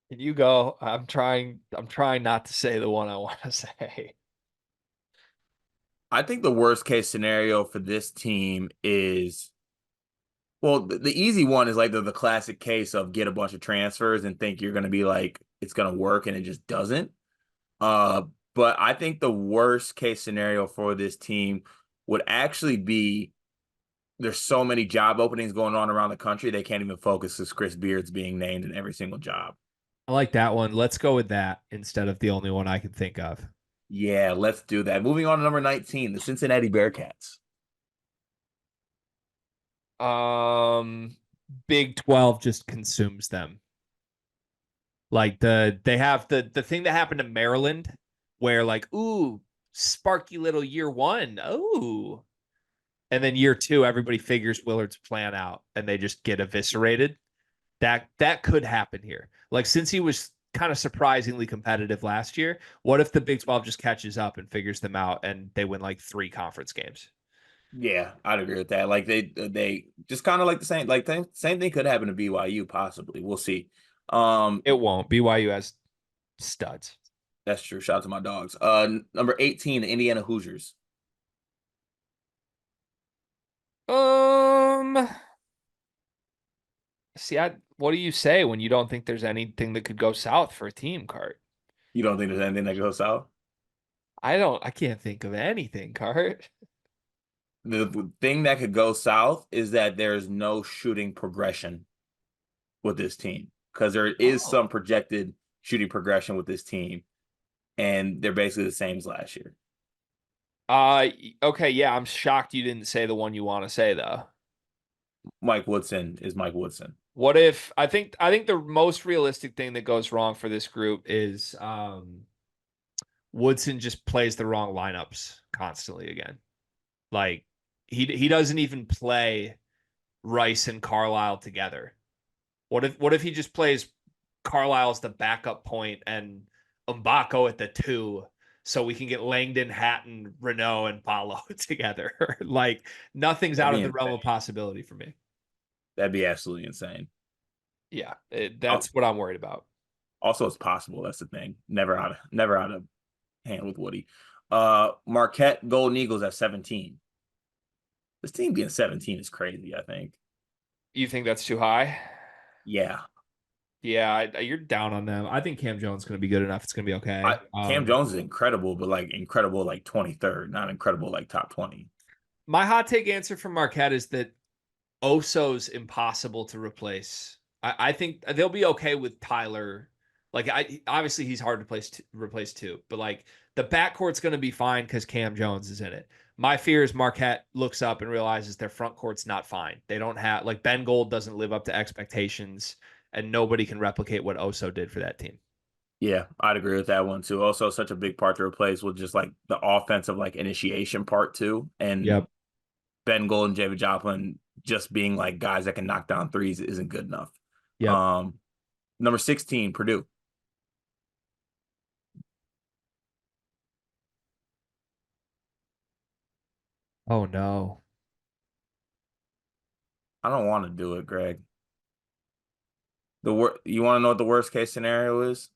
Can you go? I'm trying. I'm trying not to say the one I want to say. I think the worst case scenario for this team is, well, the easy one is like the classic case of get a bunch of transfers and think you're going to be like it's going to work and it just doesn't. Uh, but I think the worst case scenario for this team would actually be there's so many job openings going on around the country they can't even focus because Chris Beard's being named in every single job. I like that one. Let's go with that instead of the only one I can think of. Yeah, let's do that. Moving on to number 19, the Cincinnati Bearcats. Um, Big 12 just consumes them. Like they have the thing that happened to Maryland where like, ooh, sparky little year one. Oh. And then year two, everybody figures Willard's plan out and they just get eviscerated. That could happen here. Like since he was kind of surprisingly competitive last year, what if the Big 12 just catches up and figures them out and they win like 3 conference games? Yeah, I'd agree with that. Like they just kind of like the same same thing could happen to BYU possibly. We'll see. It won't. BYU has studs. That's true. Shout out to my dogs. Number 18, the Indiana Hoosiers. Um, See, what do you say when you don't think there's anything that could go south for a team, Cart? You don't think there's anything that goes south? I can't think of anything, Cart. The thing that could go south is that there's no shooting progression with this team because there is Oh. some projected shooting progression with this team, and they're basically the same as last year. Uh, okay, yeah, I'm shocked you didn't say the one you want to say though. Mike Woodson is Mike Woodson. What if I think the most realistic thing that goes wrong for this group is Woodson just plays the wrong lineups constantly again. Like he doesn't even play Rice and Carlisle together. What if he just plays Carlisle as the backup point and Mbako at the 2 so we can get Langdon, Hatton, Renault, and Paulo together? Like nothing's That'd out be of the realm insane. of possibility for me. That'd be absolutely insane. Yeah, Oh, that's what I'm worried about. also, it's possible. That's the thing. Never out of hand with Woody. Marquette Golden Eagles at 17. This team being 17 is crazy, I think. You think that's too high? Yeah. Yeah, you're down on them. I think Cam Jones is going to be good enough. It's going to be okay. Cam Jones is incredible, but like incredible like 23rd, not incredible like top 20. My hot take answer from Marquette is that Oso's impossible to replace. I think they'll be okay with Tyler. Like I obviously he's hard to replace too, but like the backcourt's going to be fine because Cam Jones is in it. My fear is Marquette looks up and realizes their front court's not fine. They don't have like Ben Gold doesn't live up to expectations, and nobody can replicate what Oso did for that team. Yeah, I'd agree with that one too. Also, such a big part to replace with just like the offensive like initiation part too. And Yep. Ben Gold and David Joplin just being like guys that can knock down threes isn't good enough. Yep. Um, Number 16, Purdue. Oh no. I don't want to do it, Greg. You want to know what the worst case scenario is?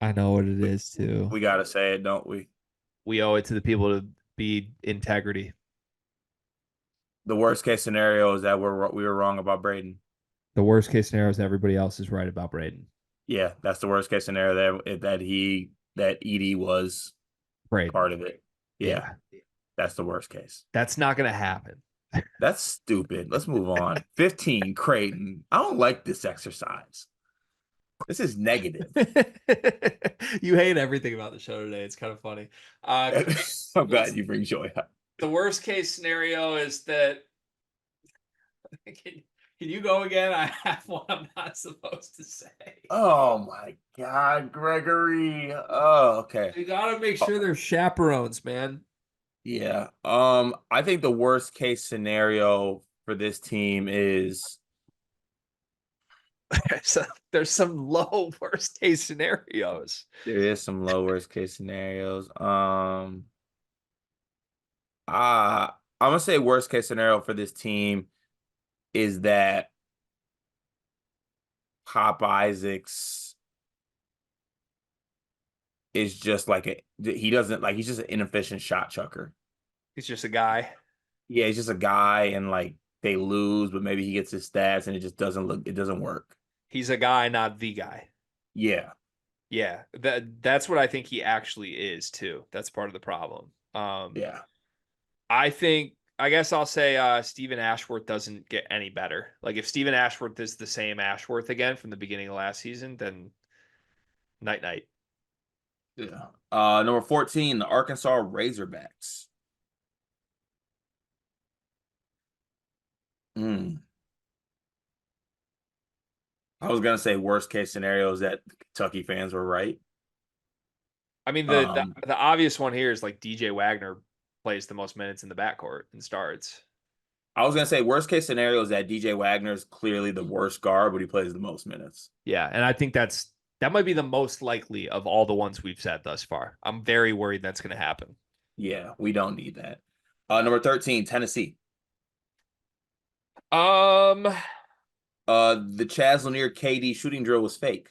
I know what it We, is too. we got to say it, don't we? We owe it to the people to be integrity. The worst case scenario is that we were wrong about Braden. The worst case scenario is everybody else is right about Braden. Yeah, that's the worst case scenario that Edie was Braden. part of it. Yeah, Yeah. that's the worst case. That's not going to happen. That's stupid. Let's move on. 15, Creighton. I don't like this exercise. This is negative. You hate everything about the show today. It's kind of funny. I'm glad What's you bring joy up. the worst case scenario is that can, can you go again? I have one I'm not supposed to say. Oh my God, Gregory. Oh, okay. You gotta make Oh, sure they're chaperones, man. yeah. I think the worst case scenario for this team is So there's some low worst case scenarios. there is some low worst case scenarios. I'm gonna say worst case scenario for this team is that Pop Isaacs is just like he doesn't like he's just an inefficient shot chucker. He's just a guy. Yeah, he's just a guy and like they lose, but maybe he gets his stats and it doesn't work. He's a guy, not the guy. Yeah, Yeah, that's what I think he actually is too. That's part of the problem. yeah. I think I guess I'll say Stephen Ashworth doesn't get any better. Like if Stephen Ashworth is the same Ashworth again from the beginning of last season, then night night. Yeah. Number 14, the Arkansas Razorbacks. Mm. I was gonna say worst case scenario is that Kentucky fans were right. I mean Um, the obvious one here is like DJ Wagner plays the most minutes in the backcourt and starts. I was gonna say worst case scenario is that DJ Wagner is clearly the worst guard, but he plays the most minutes. Yeah, and I think that might be the most likely of all the ones we've said thus far. I'm very worried that's going to happen. Yeah, we don't need that. Number 13, Tennessee. Um, The Chaz Lanier KD shooting drill was fake.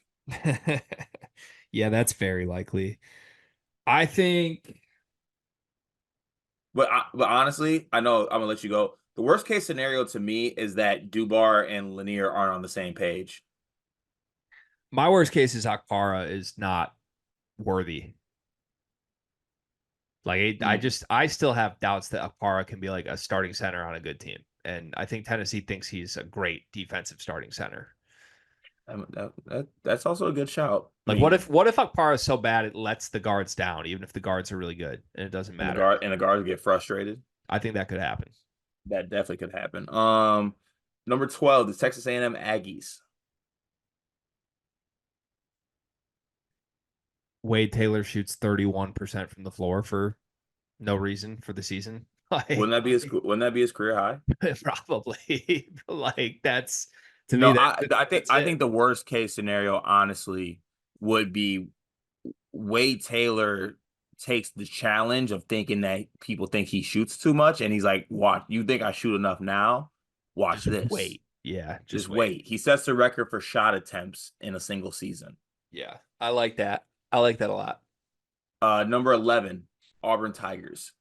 yeah, that's very likely. I think But honestly, I know I'm gonna let you go. The worst case scenario to me is that Dubar and Lanier aren't on the same page. my worst case is Akpara is not worthy. Like Mm. I still have doubts that Akpara can be like a starting center on a good team, and I think Tennessee thinks he's a great defensive starting center. That's also a good shout. I Like mean, what if Akpara is so bad it lets the guards down, even if the guards are really good, and it doesn't matter. and the guards get frustrated. I think that could happen. That definitely could happen. Number 12, the Texas A&M Aggies. Wade Taylor shoots 31% from the floor for no reason for the season. Like Wouldn't that be his career high? probably like that's to No, me I that's it. think the worst case scenario, honestly, would be Wade Taylor takes the challenge of thinking that people think he shoots too much, and he's like, "Watch, you think I shoot enough now? Watch Just this. wait. Yeah, Just just wait. wait." He sets the record for shot attempts in a single season. Yeah. I like that. I like that a lot. Number 11, Auburn Tigers.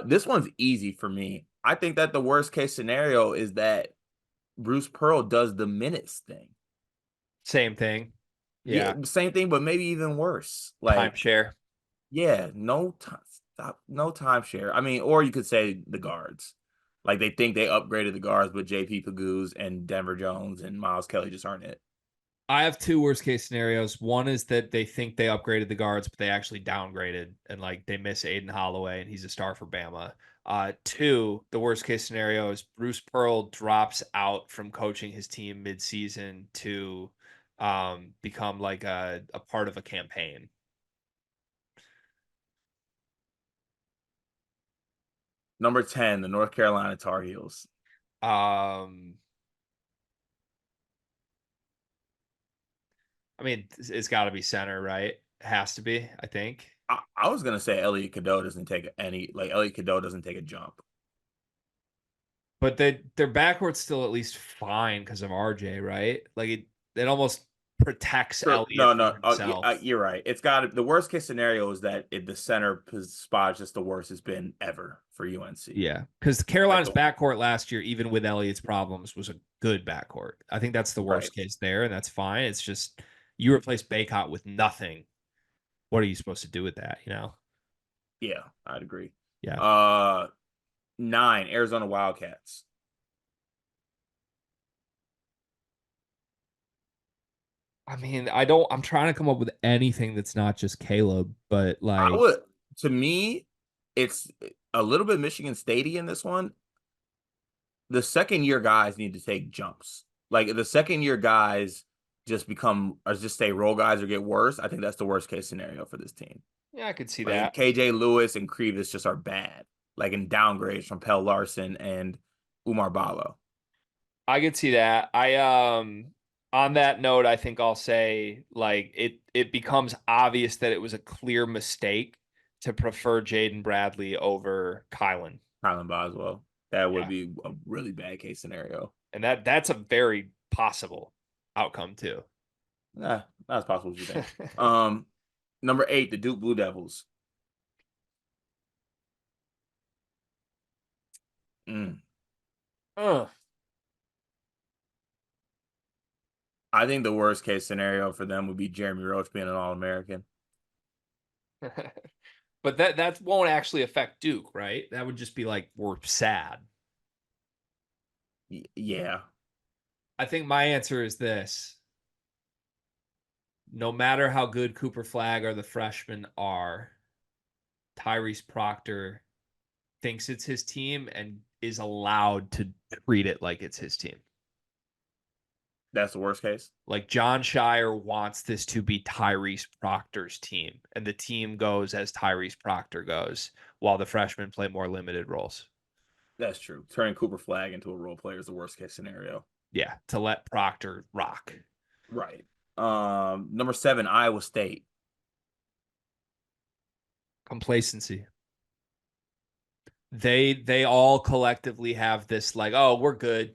This one's easy for me. I think that the worst case scenario is that Bruce Pearl does the minutes thing. Same thing. Yeah, Yeah. same thing, but maybe even worse. Like, Timeshare. yeah, no time, stop, no timeshare. I mean, or you could say the guards. Like they think they upgraded the guards, but JP Paguz and Denver Jones and Miles Kelly just aren't it. I have two worst case scenarios. One is that they think they upgraded the guards, but they actually downgraded and like they miss Aiden Holloway and he's a star for Bama. Two, the worst case scenario is Bruce Pearl drops out from coaching his team midseason to become like a part of a campaign. Number 10, the North Carolina Tar Heels. Um, I mean, it's got to be center, right? It has to be, I think. I was gonna say Elliot Cadeau doesn't take any like Elliot Cadeau doesn't take a jump. But their backcourt's still at least fine because of RJ, right? Like it almost protects True. Elliott No, from no. Oh, yeah, himself. you're right. It's got the worst case scenario is that the center spot is just the worst it's been ever for UNC. Yeah, because Like Carolina's the backcourt last year, even with Elliott's problems, was a good backcourt. I think that's the right. worst case there, and that's fine. It's just you replace Baycott with nothing. What are you supposed to do with that? You know? Yeah, I'd agree. Yeah, Uh, 9, Arizona Wildcats. I mean, I'm trying to come up with anything that's not just Caleb, but I like, would, to me, it's a little bit Michigan Statey in this one. The second year guys need to take jumps. Like the second year guys just become or just stay role guys or get worse. I think that's the worst case scenario for this team. yeah, I could see Like that. KJ Lewis and Creevis just are bad. Like in downgrades from Pell Larson and Umar Balo. I could see that. On that note, I think I'll say like it becomes obvious that it was a clear mistake to prefer Jaden Bradley over Kylan. Kylan Boswell. That would Yeah. be a really bad case scenario. And that's a very possible outcome too. Nah, not as possible as you think. Number 8, the Duke Blue Devils. Mm. Ugh. I think the worst case scenario for them would be Jeremy Roach being an All-American. But that won't actually affect Duke, right? That would just be like we're sad. Yeah, I think my answer is this. No matter how good Cooper Flag or the freshmen are, Tyrese Proctor thinks it's his team and is allowed to treat it like it's his team. that's the worst case. Like John Shire wants this to be Tyrese Proctor's team, and the team goes as Tyrese Proctor goes, while the freshmen play more limited roles. That's true. Turning Cooper Flag into a role player is the worst case scenario. Yeah, to let Proctor rock. Right. Number 7, Iowa State. Complacency. They all collectively have this like, oh, we're good.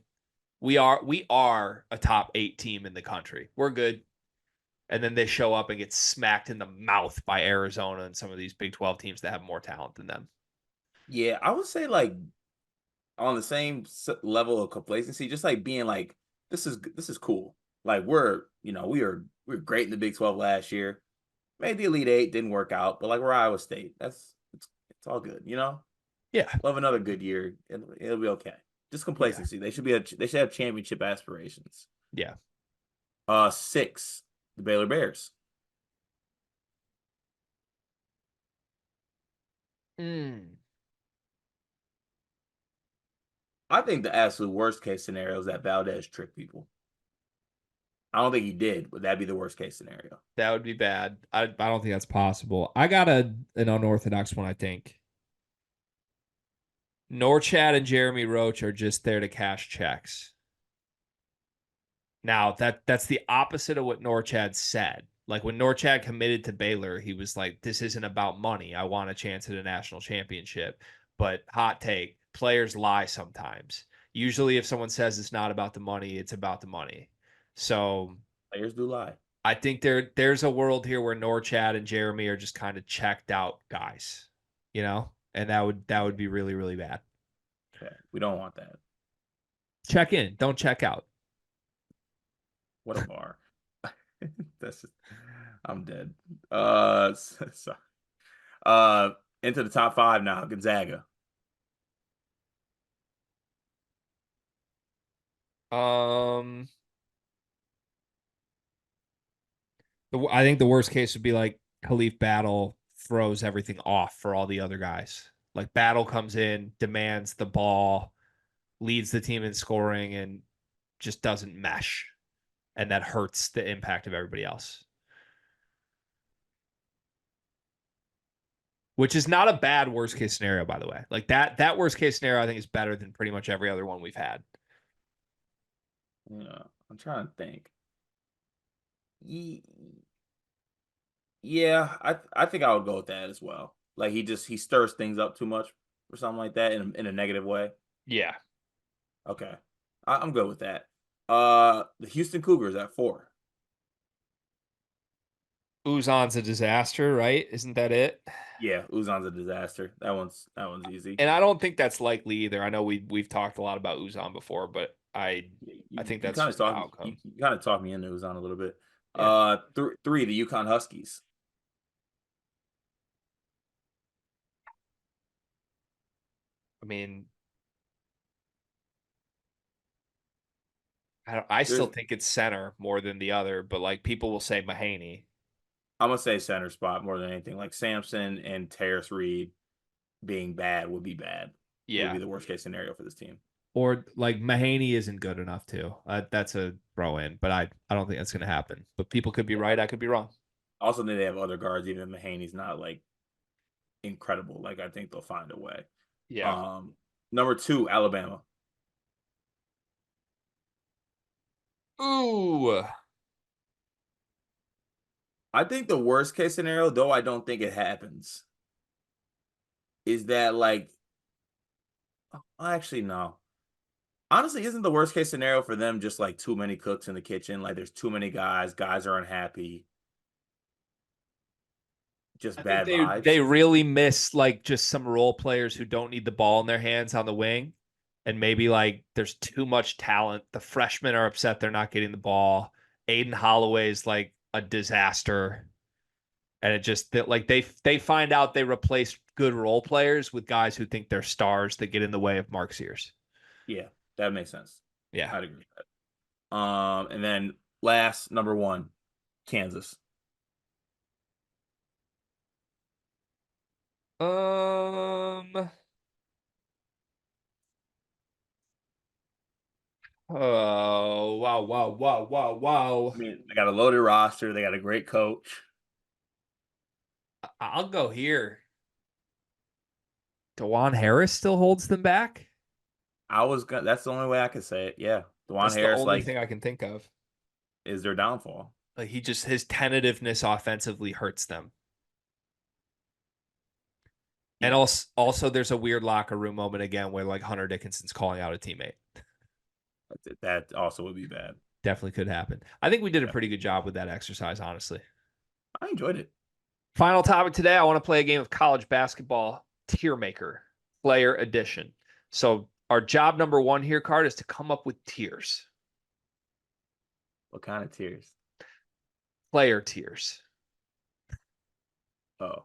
We are a top 8 team in the country. We're good. And then they show up and get smacked in the mouth by Arizona and some of these Big 12 teams that have more talent than them. Yeah, I would say like on the same level of complacency, just like being like, this is cool. Like we're great in the Big 12 last year. Made the Elite Eight, didn't work out, but like we're Iowa State. It's all good, you know. Yeah. We'll have another good year. It'll be okay. Just Yeah. complacency. They should have championship aspirations. Yeah. 6, the Baylor Bears. Mm. I think the absolute worst case scenario is that Valdez tricked people. I don't think he did, but that'd be the worst case scenario. That would be bad. I don't think that's possible. I got an unorthodox one, I think. Norchad and Jeremy Roach are just there to cash checks. Now that's the opposite of what Norchad said. Like when Norchad committed to Baylor, he was like, "This isn't about money. I want a chance at a national championship." But hot take: players lie sometimes. Usually, if someone says it's not about the money, it's about the money. So Players do lie. I think there's a world here where Norchad and Jeremy are just kind of checked out guys, and that would be really really bad. Okay, we don't want that. Check in, don't check out. What a bar. That's just, I'm dead. So, into the top 5 now. Gonzaga. Um, I think the worst case would be like Khalif Battle throws everything off for all the other guys. Like Battle comes in, demands the ball, leads the team in scoring, and just doesn't mesh, and that hurts the impact of everybody else. Which is not a bad worst case scenario, by the way. Like that worst case scenario, I think is better than pretty much every other one we've had. Yeah, I'm trying to think. Yeah, I think I would go with that as well. Like he stirs things up too much or something like that in a negative way. Yeah. Okay, I'm good with that. The Houston Cougars at 4. Uzan's a disaster, right? Isn't that it? Yeah, Uzan's a disaster. That one's easy. And I don't think that's likely either. I know we've talked a lot about Uzan before, but I think You that's kind of just the talked you, outcome. you kind of talked me into Uzan a little bit. Yeah. 3, the Yukon Huskies. I mean, I still There's think it's center more than the other, but like people will say Mahaney. I'm gonna say center spot more than anything. Like Sampson and Terrace Reed being bad would be bad. Would be Yeah. the worst case scenario for this team. Or like Mahaney isn't good enough too. That's a throw in, but I don't think that's going to happen. But people could be Yeah. right. I could be wrong. Also, they have other guards. Even if Mahaney's not like incredible. Like I think they'll find a way. Yeah. Um, Number two, Alabama. Ooh. I think the worst case scenario, though I don't think it happens, is that like actually no. Honestly, isn't the worst case scenario for them just like too many cooks in the kitchen? Like there's too many guys are unhappy, just I think bad they vibes. really miss like just some role players who don't need the ball in their hands on the wing. And maybe like there's too much talent. The freshmen are upset they're not getting the ball. Aiden Holloway's like a disaster. And it just that like they find out they replace good role players with guys who think they're stars that get in the way of Mark Sears. Yeah, that makes sense. Yeah. I'd agree with that. And then last number one, Kansas. Um. Oh wow wow wow wow wow. I mean, they got a loaded roster. They got a great coach. I'll go here. Dewan Harris still holds them back. I was gonna. That's the only way I could say it. Yeah, Dewan That's the Harris only like thing I can think of. is their downfall. Like he just his tentativeness offensively hurts them. And Yeah, also there's a weird locker room moment again where like Hunter Dickinson's calling out a teammate. that also would be bad. Definitely could happen. I think we did a Yeah, pretty good job with that exercise, honestly. I enjoyed it. Final topic today. I want to play a game of college basketball Tiermaker Player Edition. So our job number one here, Card, is to come up with tiers, What kind of tears? player tiers. Oh,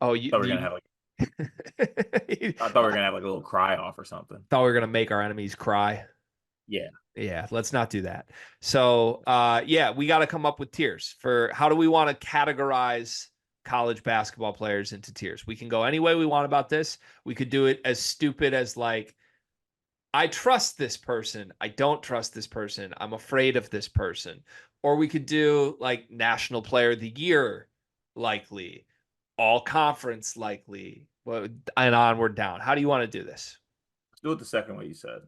Oh, thought we were gonna have like I thought we were gonna have like a little cry off or something. thought we were gonna make our enemies cry. Yeah, Yeah, let's not do that. So, yeah, we got to come up with tiers for how do we want to categorize college basketball players into tiers. We can go any way we want about this. We could do it as stupid as like, I trust this person. I don't trust this person. I'm afraid of this person. Or we could do like national player of the year, likely, all conference, likely, and onward down. How do you want to do this? let's do it the second way you said.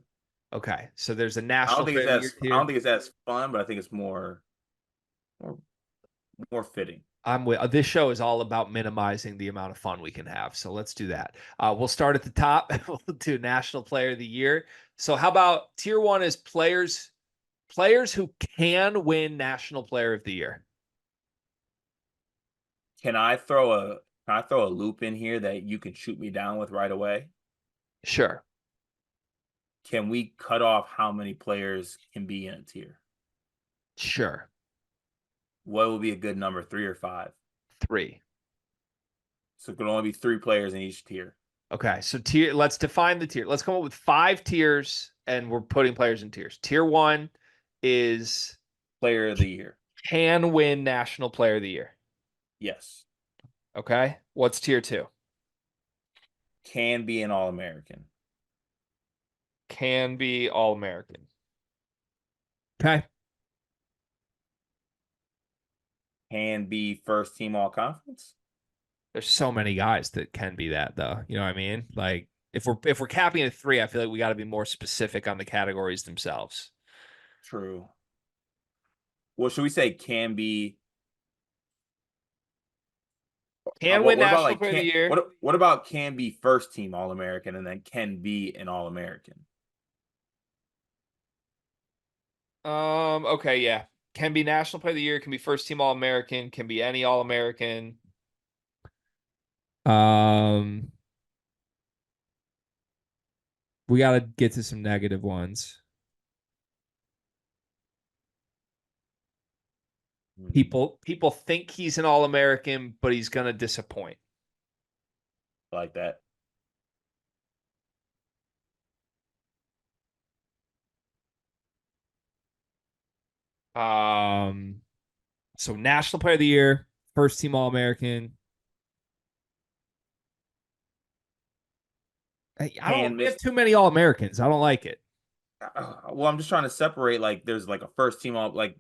Okay, so there's a I don't national think player it's of the year as I don't tier. think it's as fun, but I think it's more, more fitting. I'm with this show is all about minimizing the amount of fun we can have. So let's do that. We'll start at the top. We'll do National Player of the Year. So how about tier one is players who can win National Player of the Year? Can I throw a can I throw a loop in here that you can shoot me down with right away? Sure. Can we cut off how many players can be in a tier? Sure. What would be a good number, three or five? Three. So it could only be three players in each tier. Okay. So tier, let's define the tier. Let's come up with five tiers and we're putting players in tiers. Tier one is Player of the year. can win National Player of the Year. Yes. Okay. What's tier two? Can be an All American. Can be All American. Okay. Can be first team all conference. There's so many guys that can be that though. You know what I mean? Like if we're capping at three, I feel like we got to be more specific on the categories themselves. True. Well, should we say can be Can win what about National like Player of the can Year. what about can be first team All American and then can be an All American? Okay, yeah. Can be National Player of the Year, can be first team All American, can be any All American. Um, we got to get to some negative ones. Hmm, People think he's an All American, but he's gonna disappoint. I like that. Um, so National Player of the Year, first team All American. I don't. Can We have miss. too many All Americans. I don't like it. Well, I'm just trying to separate. Like, there's like a first team all like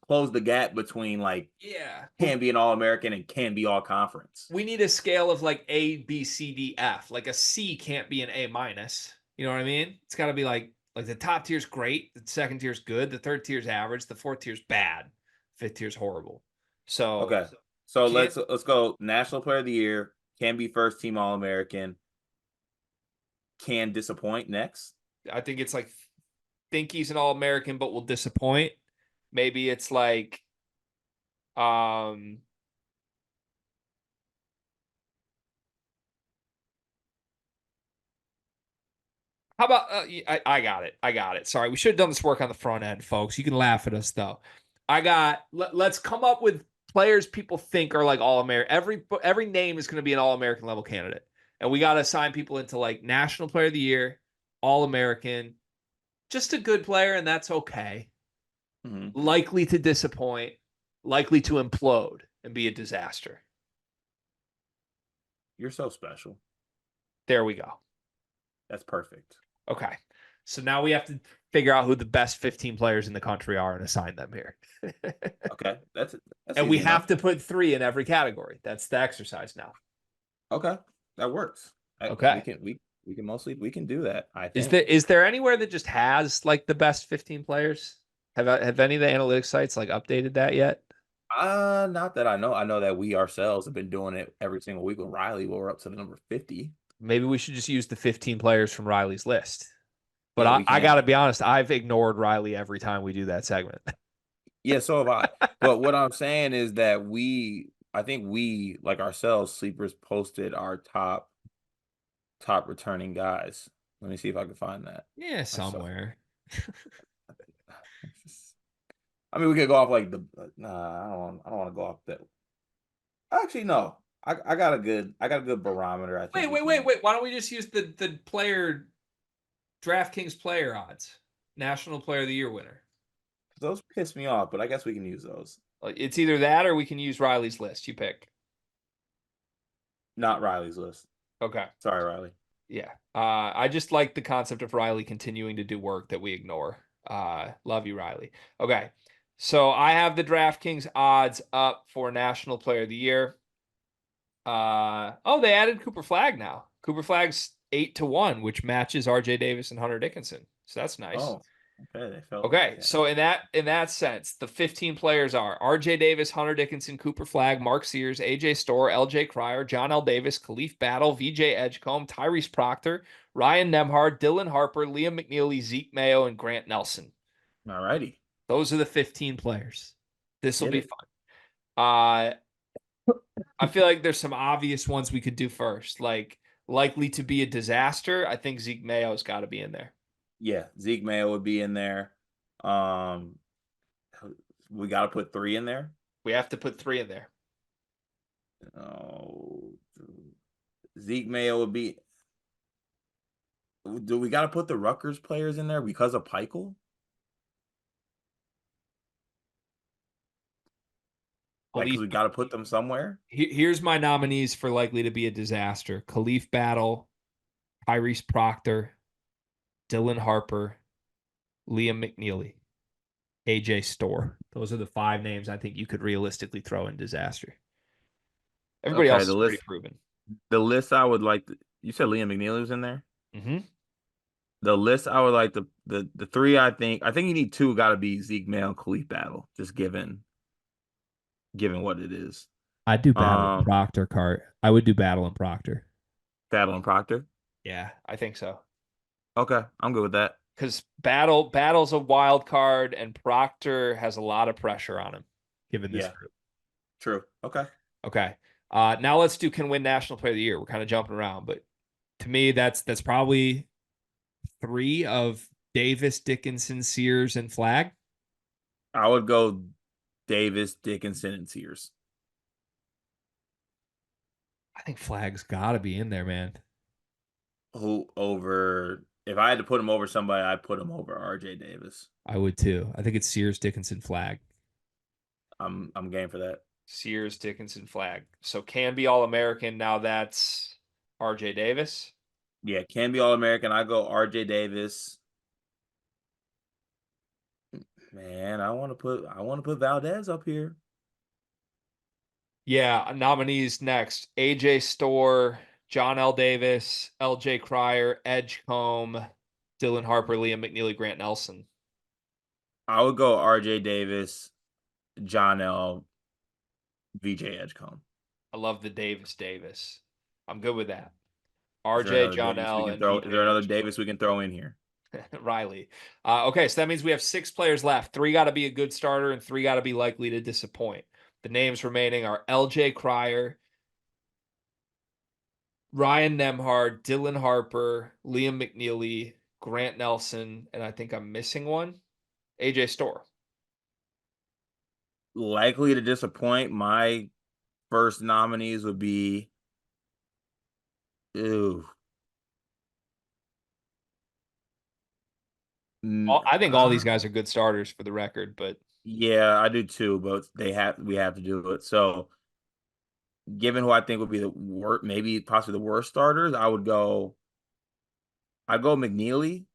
close the gap between like Yeah, can be an All American and can be All Conference. we need a scale of like A, B, C, D, F. Like a C can't be an A minus. You know what I mean? It's got to be like the top tier's great, the second tier's good, the third tier's average, the fourth tier's bad, fifth tier's horrible. So Okay, so can't. let's go. National Player of the Year can be first team All American. Can disappoint next. I think it's like think he's an All American, but will disappoint. Maybe it's like um how about I got it. I got it. Sorry, we should have done this work on the front end, folks. You can laugh at us though. Let's come up with players people think are like all American. Every name is going to be an all American level candidate. And we got to assign people into like National Player of the Year, All American, just a good player and that's okay. Mhm. Likely to disappoint, likely to implode and be a disaster. You're so special. There we go. That's perfect. Okay. So now we have to figure out who the best 15 players in the country are and assign them here. Okay, that's And we easy have enough. to put 3 in every category. That's the exercise now. Okay, that works. We Okay. can we can mostly we can do that. I Is think. there is there anywhere that just has like the best 15 players? Have any of the analytics sites like updated that yet? Not that I know. I know that we ourselves have been doing it every single week with Riley. We're up to the number 50. Maybe we should just use the 15 players from Riley's list. But Yeah, I, we I can. got to be honest, I've ignored Riley every time we do that segment. Yeah, so have I. But what I'm saying is that I think we, like ourselves, sleepers posted our top returning guys. Let me see if I can find that Yeah, myself. somewhere. I mean, we could go off like the. Nah, I don't want to go off that. Actually, no. I got a good barometer. I think Wait, we wait, wait, can. wait. Why don't we just use the player DraftKings player odds? National Player of the Year winner. Those piss me off, but I guess we can use those. Like it's either that or we can use Riley's list. You pick. Not Riley's list. Okay. Sorry, Riley. Yeah. I just like the concept of Riley continuing to do work that we ignore. Love you, Riley. Okay. So I have the DraftKings odds up for National Player of the Year. Oh, they added Cooper Flag now. Cooper Flag's 8-1, which matches RJ Davis and Hunter Dickinson. So that's nice. Oh, okay. They felt Okay, okay. so in that sense, the 15 players are R.J. Davis, Hunter Dickinson, Cooper Flag, Mark Sears, A.J. Storr, L.J. Cryer, John L. Davis, Khalif Battle, V.J. Edgecombe, Tyrese Proctor, Ryan Nemhard, Dylan Harper, Liam McNeely, Zeke Mayo, and Grant Nelson. All righty. Those are the 15 players. This will Get be it. fun. I feel like there's some obvious ones we could do first, like likely to be a disaster. I think Zeke Mayo's got to be in there. Yeah, Zeke Mayo would be in there. Um, we got to put three in there. We have to put 3 in there. Oh, Zeke Mayo would be. Do we got to put the Rutgers players in there because of Peichel? Like, because Khalif we got to put them somewhere. Here's my nominees for likely to be a disaster: Khalif Battle, Tyrese Proctor, Dylan Harper, Liam McNeely, AJ Storr. Those are the 5 names I think you could realistically throw in disaster. Everybody Okay, else is pretty proven. the list I would like. You said Liam McNeely was in there. Mm-hmm. The list I would like the three. I think you need two. Got to be Zeke Mayo and Khalif Battle. Just given what it is. I'd do Battle and Um, Proctor cart. I would do Battle and Proctor. Battle and Proctor. Yeah, I think so. Okay, I'm good with that. Because Battle's a wild card, and Proctor has a lot of pressure on him, given this Yeah, group. true. Okay. Okay. Now let's do can win National Player of the Year. We're kind of jumping around, but to me, that's probably 3 of Davis, Dickinson, Sears, and Flag. I would go Davis, Dickinson, and Sears. I think Flag's got to be in there, man. Who over? If I had to put him over somebody, I'd put him over RJ Davis. I would too. I think it's Sears Dickinson Flag. I'm game for that. Sears Dickinson Flag. So can be All American. Now that's RJ Davis. Yeah, can be All American. I go RJ Davis. Man, I want to put Valdez up here. Yeah, nominees next: AJ Store, John L. Davis, LJ Cryer, Edgecombe, Dylan Harper, Liam McNeely, Grant Nelson. I would go RJ Davis, John L, VJ Edgecombe. I love the Davis. I'm good with that. Is there RJ, another John Davis we L, can and throw? Is there VJ another Edgecombe. Davis we can throw in here? Riley. Okay, so that means we have 6 players left. 3 got to be a good starter, and 3 got to be likely to disappoint. The names remaining are LJ Cryer, Ryan Nemhard, Dylan Harper, Liam McNeely, Grant Nelson, and I think I'm missing one. AJ Store. Likely to disappoint. My first nominees would be, ew. I think all these guys are good starters for the record, but Yeah, I do too, but we have to do it. So, given who I think would be the worst, maybe possibly the worst starters, I'd go McNeely.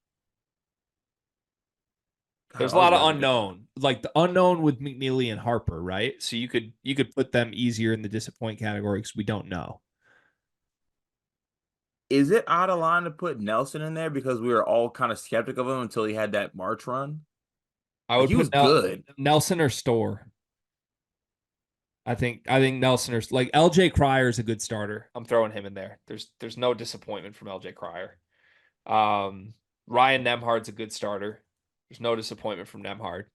God, there's a all these lot of guys are good. unknown. Like the unknown with McNeely and Harper, right? So you could put them easier in the disappoint category because we don't know. Is it out of line to put Nelson in there because we were all kind of skeptic of him until he had that March run? I Like would he put was good. Nelson or Store. I think Nelson or like LJ Cryer is a good starter. I'm throwing him in there. There's no disappointment from LJ Cryer. Um, Ryan Nemhard's a good starter. There's no disappointment from Nemhard.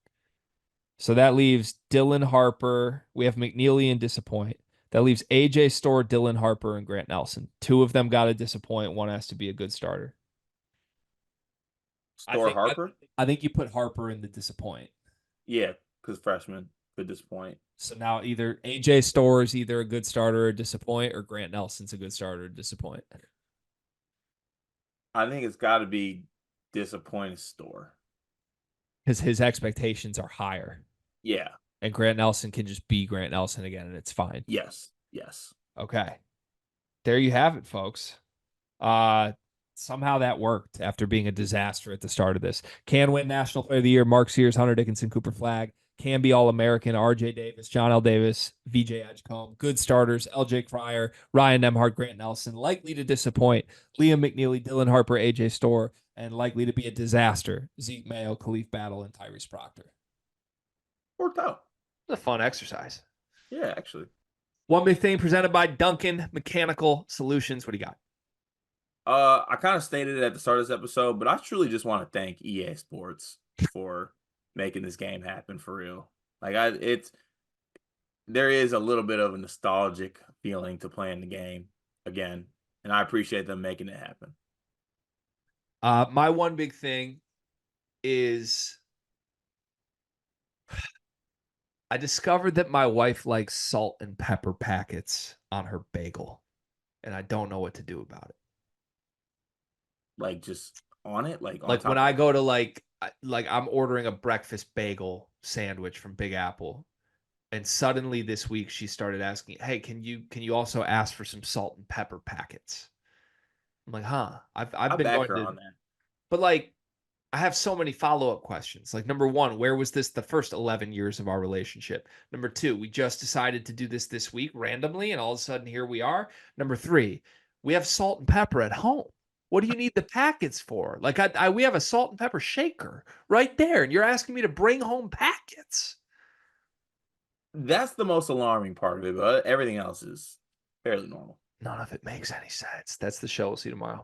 So that leaves Dylan Harper. We have McNeely and disappoint. That leaves AJ Store, Dylan Harper, and Grant Nelson. 2 of them got to disappoint. One has to be a good starter. I Store think I, Harper? I think you put Harper in the disappoint. Yeah, because freshman could disappoint. So now either AJ Store is either a good starter or disappoint, or Grant Nelson's a good starter or disappoint. I think it's got to be disappointing Store. Because his expectations are higher. Yeah. And Grant Nelson can just be Grant Nelson again, and it's fine. Yes. Yes. Okay. There you have it, folks. Somehow that worked after being a disaster at the start of this. Can win National Player of the Year, Mark Sears, Hunter Dickinson, Cooper Flag. Can be All-American, RJ Davis, John L. Davis, VJ Edgecombe. Good starters, LJ Cryer, Ryan Nemhard, Grant Nelson. Likely to disappoint, Liam McNeely, Dylan Harper, AJ Store. And likely to be a disaster, Zeke Mayo, Khalif Battle, and Tyrese Proctor. Worked out. It's a fun exercise. Yeah, actually. One big thing presented by Duncan Mechanical Solutions. What do you got? I kind of stated it at the start of this episode, but I truly just want to thank EA Sports for making this game happen for real. There is a little bit of a nostalgic feeling to playing the game again, and I appreciate them making it happen. My one big thing is I discovered that my wife likes salt and pepper packets on her bagel, and I don't know what to do about it. Like just on it, like on Like when top of I it. go to like I'm ordering a breakfast bagel sandwich from Big Apple, and suddenly this week she started asking, "Hey, can you also ask for some salt and pepper packets?" I'm like, "Huh." I've I been back going her to, on that. but like I have so many follow-up questions. Like number 1, where was this the first 11 years of our relationship? Number 2, we just decided to do this week randomly and all of a sudden here we are. Number 3, we have salt and pepper at home. What do you need the packets for? Like we have a salt and pepper shaker right there and you're asking me to bring home packets. That's the most alarming part of it, but everything else is fairly normal. None of it makes any sense. That's the show. We'll see you tomorrow.